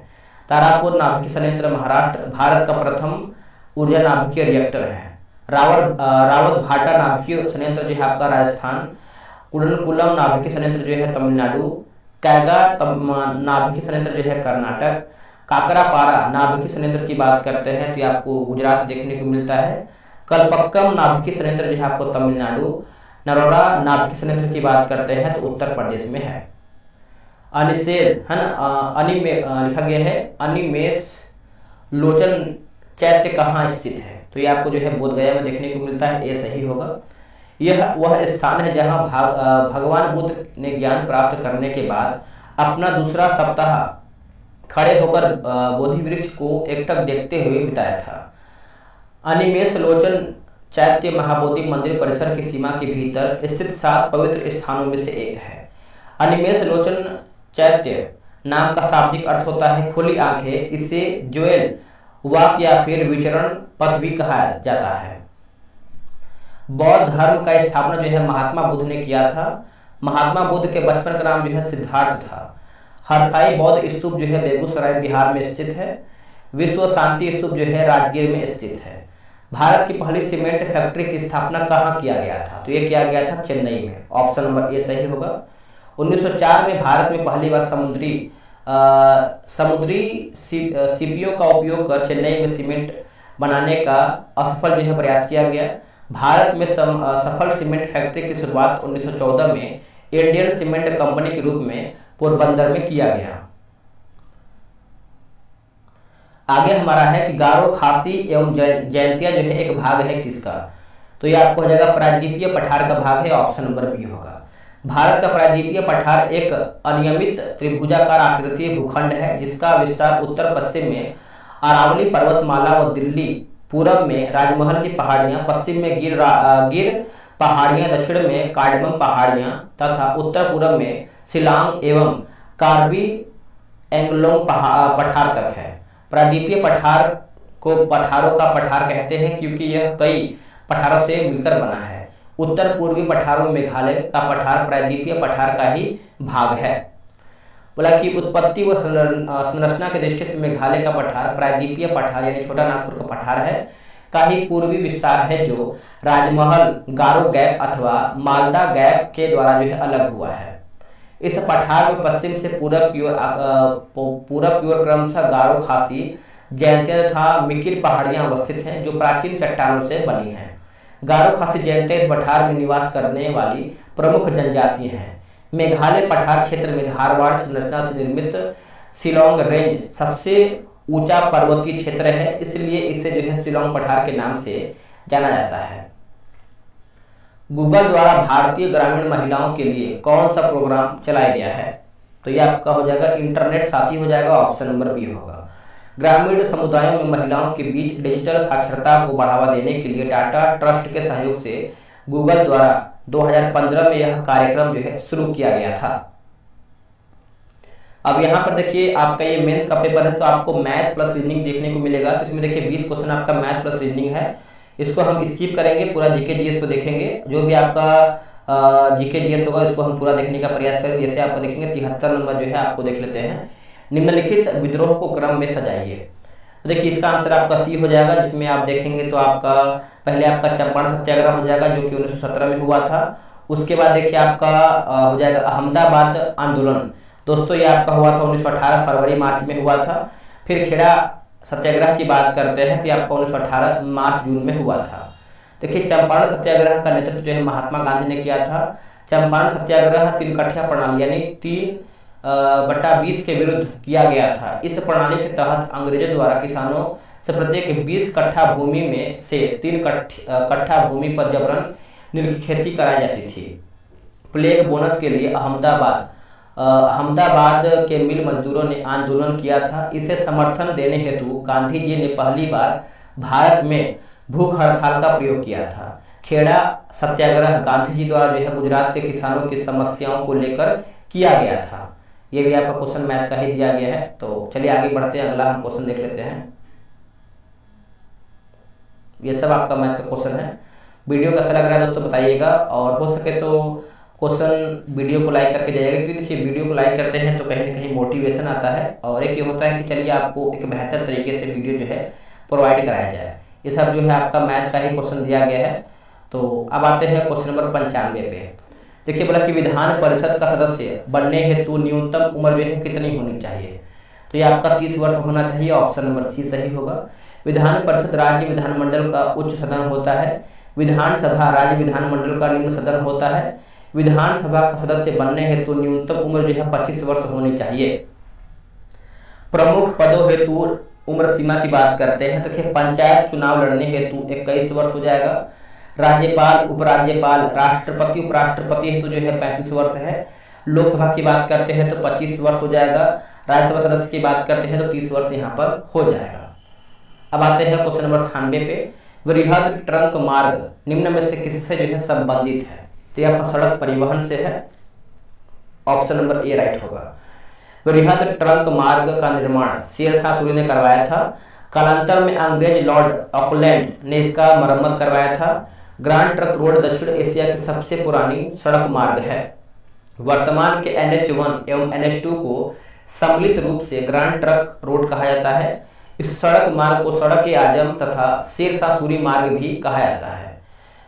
तारापुर नाभिकीय संयंत्र महाराष्ट्र भारत का प्रथम ऊर्जा नाभिकीय रिएक्टर है। रावत भाटा नाभिकीय संयंत्र जो है आपका राजस्थान। कुडनकुलम नाभिकीय संयंत्र जो है तमिलनाडु। कैगा नाभिकीय संयंत्र जो है कर्नाटक। काकरापारा नाभिकीय संयंत्र की बात करते हैं तो आपको गुजरात देखने को मिलता है। कलपक्कम नाभिकीय संयंत्र जो है आपको तमिलनाडु। नरोडा नाभिकीय संयंत्र की बात करते हैं तो उत्तर प्रदेश में है। अनिसेर है ना, लिखा गया है अनिमेष लोचन चैत्य कहाँ स्थित है? तो ये आपको जो है बोधगया में देखने को मिलता है। ये सही होगा। यह वह स्थान है जहाँ भगवान बुद्ध ने ज्ञान प्राप्त करने के बाद अपना दूसरा सप्ताह खड़े होकर बोधि वृक्ष को एकटक देखते हुए बिताया था। अनिमेष लोचन चैत्य महाबोधि मंदिर परिसर की सीमा के भीतर स्थित 7 पवित्र स्थानों में से एक है। अनिमेष लोचन चैत्य नाम का शाब्दिक अर्थ होता है खुली आंखें। इसे ज्वेल वाक या फिर विचरण पथ भी कहा जाता है। बौद्ध धर्म का स्थापना जो है महात्मा बुद्ध ने किया था। महात्मा बुद्ध के बचपन का नाम जो है सिद्धार्थ था। हरसाई बौद्ध स्तूप जो है बेगूसराय बिहार में स्थित है। विश्व शांति स्तूप जो है राजगीर में स्थित है। भारत की पहली सीमेंट फैक्ट्री की स्थापना कहाँ किया गया था? तो ये किया गया था चेन्नई में। ऑप्शन नंबर ए सही होगा। 1904 में भारत में पहली बार समुद्री सीपियों का उपयोग कर चेन्नई में सीमेंट बनाने का असफल जो है प्रयास किया गया। भारत में सफल सीमेंट फैक्ट्री की शुरुआत 1914 में इंडियन सीमेंट कंपनी के रूप में पोरबंदर में किया गया। आगे हमारा है कि गारो, खासी एवं जयंतिया जो है एक भाग है किसका? तो ये आपको हो जाएगा प्रायद्वीपीय पठार का भाग है। ऑप्शन नंबर बी होगा। भारत का प्रायद्वीपीय पठार एक अनियमित त्रिभुजाकार आकृतिय भूखंड है जिसका विस्तार उत्तर पश्चिम में अरावली पर्वतमाला व दिल्ली, पूरब में राजमहल की पहाड़ियां, पश्चिम में गिर पहाड़ियां, दक्षिण में कार्डमम पहाड़ियां तथा उत्तर पूर्व में शिलांग एवं कार्बी एंगलोंग पठार तक है। प्रायद्वीपीय पठार को पठारों का पठार कहते हैं क्योंकि यह कई पठारों से मिलकर बना है। उत्तर पूर्वी पठारों में मेघालय का पठार प्रायद्वीपीय पठार का ही भाग है। बोला कि उत्पत्ति व संरचना की दृष्टि से मेघालय का पठार प्रायद्वीपीय पठार यानी छोटा नागपुर का पठार है का ही पूर्वी विस्तार है जो राजमहल, गारो गैप अथवा मालदा गैप के द्वारा जो है अलग हुआ है। इस पठार में पश्चिम से पूरब की ओर क्रमशः गारो, खासी, जयंतिया तथा मिकिर पहाड़ियां अवस्थित हैं जो प्राचीन चट्टानों से बनी हैं। गारो, खासी, जयंतिया इस पठार में निवास करने वाली प्रमुख जनजाति हैं। मेघालय पठार क्षेत्र में धारवाड़ संरचना से निर्मित शिलोंग रेंज सबसे ऊंचा पर्वतीय क्षेत्र है, इसलिए इसे जो है शिलोंग पठार के नाम से जाना जाता है। गूगल द्वारा भारतीय ग्रामीण महिलाओं के लिए कौन सा प्रोग्राम चलाया गया है? तो यह आपका हो जाएगा इंटरनेट साथी हो जाएगा, ऑप्शन नंबर बी होगा। ग्रामीण समुदायों में महिलाओं के बीच डिजिटल साक्षरता को बढ़ावा देने के लिए टाटा ट्रस्ट के सहयोग से गूगल द्वारा 2015 में यह कार्यक्रम जो है शुरू किया गया था। अब यहाँ पर देखिए आपका ये मेंस का पेपर है तो आपको मैथ प्लस रीजनिंग देखने को मिलेगा। तो इसमें देखिए 20 क्वेश्चन आपका मैथ प्लस रीजनिंग है, इसको हम स्किप करेंगे, पूरा जीके जीएस को देखेंगे। जो भी आपका जीके जीएस होगा इसको हम पूरा देखने का प्रयास करेंगे। जैसे आपको देखेंगे 73 नंबर जो है आपको देख लेते हैं। निम्नलिखित विद्रोह को क्रम में सजाइए। तो देखिए इसका आंसर आपका सी हो जाएगा, जिसमें आप देखेंगे तो आपका पहले आपका चंपारण सत्याग्रह हो जाएगा जो कि 1917 में हुआ था। उसके बाद देखिए आपका हो जाएगा अहमदाबाद आंदोलन, दोस्तों ये आपका हुआ था 1918 फरवरी मार्च में हुआ था। फिर खेड़ा सत्याग्रह की बात करते हैं तो आपका 1918 मार्च जून में हुआ था। देखिए चंपारण सत्याग्रह का नेतृत्व जो है महात्मा गांधी ने किया था। चंपारण सत्याग्रह 3 कठिया प्रणाली यानी 3/20 के विरुद्ध किया गया था। इस प्रणाली के तहत अंग्रेजों द्वारा किसानों से प्रत्येक 20 कट्ठा भूमि में से 3 कट्ठा भूमि पर जबरन नील की खेती कराई जाती थी। प्लेग बोनस के लिए अहमदाबाद के मिल मजदूरों ने आंदोलन किया था। इसे समर्थन देने हेतु गांधी जी ने पहली बार भारत में भूख हड़ताल का प्रयोग किया था। खेड़ा सत्याग्रह गांधी जी द्वारा जो है गुजरात के किसानों की समस्याओं को लेकर किया गया था। ये भी आपका क्वेश्चन मैथ का ही दिया गया है। तो चलिए आगे बढ़ते हैं, अगला हम क्वेश्चन देख लेते हैं। ये सब आपका मैथ का क्वेश्चन है। वीडियो कैसा लग रहा है दोस्तों बताइएगा, और हो सके तो क्वेश्चन वीडियो को लाइक करके जाइएगा, क्योंकि देखिए वीडियो को लाइक करते हैं तो कहीं ना कहीं मोटिवेशन आता है, और एक ये होता है कि चलिए आपको एक बेहतर तरीके से वीडियो जो है प्रोवाइड कराया जाए। ये सब जो है आपका मैथ का ही क्वेश्चन दिया गया है। तो अब आते हैं क्वेश्चन नंबर 95 पे। देखिए बोला कि विधान परिषद का सदस्य बनने हेतु न्यूनतम उम्र जो है कितनी होनी चाहिए? तो ये आपका 30 वर्ष होना चाहिए, ऑप्शन नंबर सी सही होगा। विधान परिषद राज्य विधानमंडल का उच्च सदन होता है। विधानसभा राज्य विधानमंडल का निम्न सदन होता है। विधानसभा का सदस्य बनने हेतु न्यूनतम उम्र जो है 25 वर्ष होनी चाहिए। प्रमुख पदों हेतु उम्र सीमा की बात करते हैं तो देखिए पंचायत चुनाव लड़ने हेतु 21 वर्ष हो जाएगा। राज्यपाल, उपराज्यपाल, राष्ट्रपति, उपराष्ट्रपति हेतु जो है 35 वर्ष है। लोकसभा की बात करते हैं तो 25 वर्ष हो जाएगा। राज्यसभा सदस्य की बात करते हैं तो 30 वर्ष यहाँ पर हो जाएगा। अब आते हैं क्वेश्चन नंबर 96 पे। वृहद ट्रंक मार्ग निम्न में से किससे जो है संबंधित है? तो यह आपका सड़क परिवहन से है, ऑप्शन नंबर ए राइट होगा। वृहद ट्रंक मार्ग का निर्माण शेरशाह सूरी ने करवाया था। कालांतर में अंग्रेज लॉर्ड ऑकलैंड ने इसका मरम्मत करवाया था। ग्रांड ट्रंक रोड दक्षिण एशिया की सबसे पुरानी सड़क मार्ग है। वर्तमान के NH1 एवं NH2 को सम्मिलित रूप से ग्रांड ट्रंक रोड कहा जाता है। इस सड़क मार्ग को सड़क ए आजम तथा शेरशाह सूरी मार्ग भी कहा जाता है।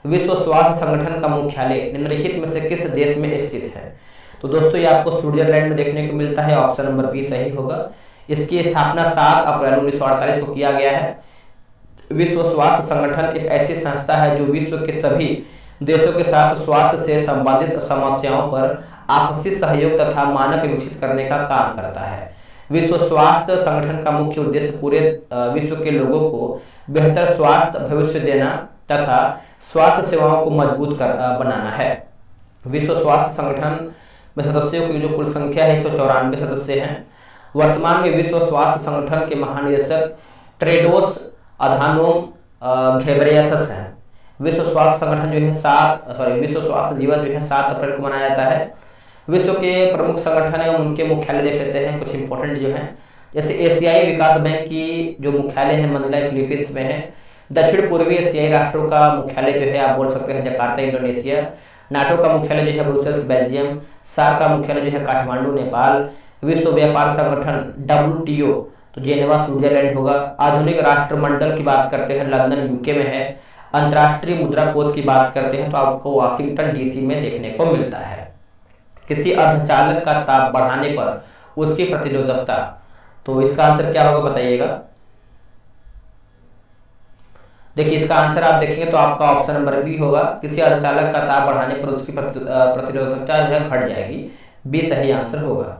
विश्व स्वास्थ्य संगठन का मुख्यालय निम्नलिखित में से किस देश में स्थित है? तो दोस्तों ये आपको स्विट्जरलैंड में देखने को मिलता है, ऑप्शन नंबर बी सही होगा। इसकी स्थापना 7 अप्रैल 1948 को किया गया है। विश्व स्वास्थ्य संगठन एक ऐसी संस्था है जो विश्व के सभी देशों के साथ स्वास्थ्य से संबंधित समस्याओं पर आपसी सहयोग तथा मानक विकसित करने का काम करता है। विश्व स्वास्थ्य संगठन का मुख्य उद्देश्य पूरे विश्व के लोगों को बेहतर स्वास्थ्य भविष्य देना तथा स्वास्थ्य सेवाओं को मजबूत बनाना है। विश्व स्वास्थ्य संगठन में सदस्यों की जो कुल संख्या है 194 सदस्य हैं। वर्तमान में विश्व स्वास्थ्य संगठन के महानिदेशक टेड्रोस अधानोम घेब्रेयेसस हैं। विश्व स्वास्थ्य संगठन जो है विश्व स्वास्थ्य दिवस जो है 7 अप्रैल को मनाया जाता है। विश्व के प्रमुख संगठन एवं उनके मुख्यालय देख लेते हैं, कुछ इंपॉर्टेंट जो हैं, जैसे एशियाई विकास बैंक की जो मुख्यालय है मनीला फिलीपींस में है। दक्षिण पूर्वी एशियाई राष्ट्रों का मुख्यालय जो है आप बोल सकते हैं जकार्ता इंडोनेशिया। नाटो का मुख्यालय जो है ब्रुसेल्स बेल्जियम। सार्क का मुख्यालय जो है काठमांडू नेपाल। विश्व व्यापार संगठन WTO तो जेनेवा स्विट्जरलैंड होगा। आधुनिक राष्ट्रमंडल की बात करते हैं लंदन यूके में है। अंतर्राष्ट्रीय मुद्रा कोष की बात करते हैं तो आपको वाशिंगटन DC में देखने को मिलता है। किसी अर्धचालक का ताप बढ़ाने पर उसकी प्रतिरोधकता, तो इसका आंसर क्या होगा बताइएगा। देखिए इसका आंसर आप देखेंगे तो आपका ऑप्शन नंबर बी होगा। किसी अर्धचालक का ताप बढ़ाने पर उसकी प्रतिरोधकता जो है घट जाएगी। बी सही आंसर होगा।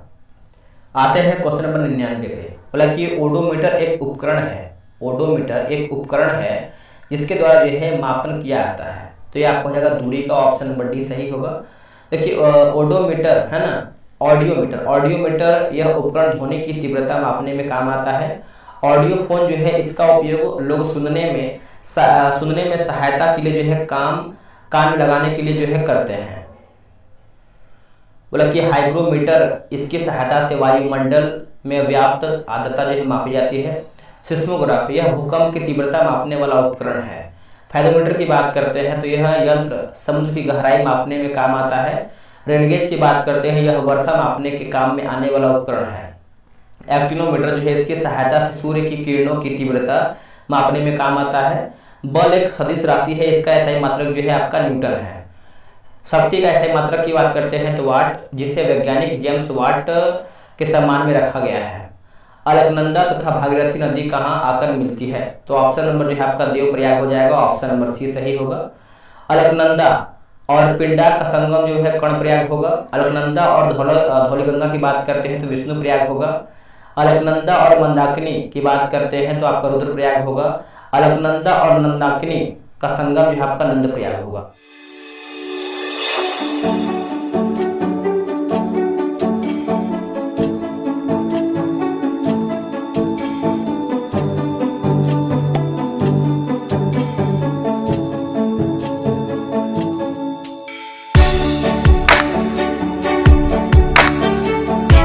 आते हैं क्वेश्चन नंबर 99 पे। बोला कि ओडोमीटर एक उपकरण है। ओडोमीटर एक उपकरण है जिसके द्वारा जो है मापन किया जाता है। तो ये आपको हो जाएगा दूरी का, ऑप्शन नंबर डी सही होगा। देखिए ओडोमीटर है ना, ऑडियोमीटर। ऑडियोमीटर यह उपकरण ध्वनि की तीव्रता मापने में काम आता है। ऑडियो फोन जो है इसका उपयोग लोग सुनने में सहायता के लिए जो है कान में लगाने के लिए जो है करते हैं। बोला कि हाइग्रोमीटर, इसकी सहायता से वायुमंडल में व्याप्त आर्द्रता जो है मापी जाती है। सिस्मोग्राफ, यह भूकंप की तीव्रता मापने वाला उपकरण है। फेरोमीटर की बात करते हैं तो यह यंत्र समुद्र की गहराई मापने में काम आता है। रेनगेज की बात करते हैं, यह वर्षा मापने के काम में आने वाला उपकरण है। एक्टिनोमीटर जो है इसकी सहायता से सूर्य की किरणों की तीव्रता मापने में काम आता है। बल एक सदिश राशि है, इसका SI मात्रक जो है आपका न्यूटन है। शक्ति का SI मात्रक की बात करते हैं तो वाट, जिसे वैज्ञानिक जेम्स वाट के सम्मान में रखा गया है। अलकनंदा तथा भागीरथी नदी कहाँ आकर मिलती है, तो ऑप्शन नंबर जो है आपका देवप्रयाग हो जाएगा। ऑप्शन नंबर सी सही होगा। अलकनंदा और पिंडार का संगम जो है कर्णप्रयाग होगा। अलकनंदा और धौलीगंगा की बात करते हैं तो विष्णुप्रयाग होगा। अलकनंदा और मंदाकिनी की बात करते हैं तो आपका रुद्रप्रयाग होगा। अलकनंदा और मंदाकिनी का संगम जो है आपका नंदप्रयाग होगा।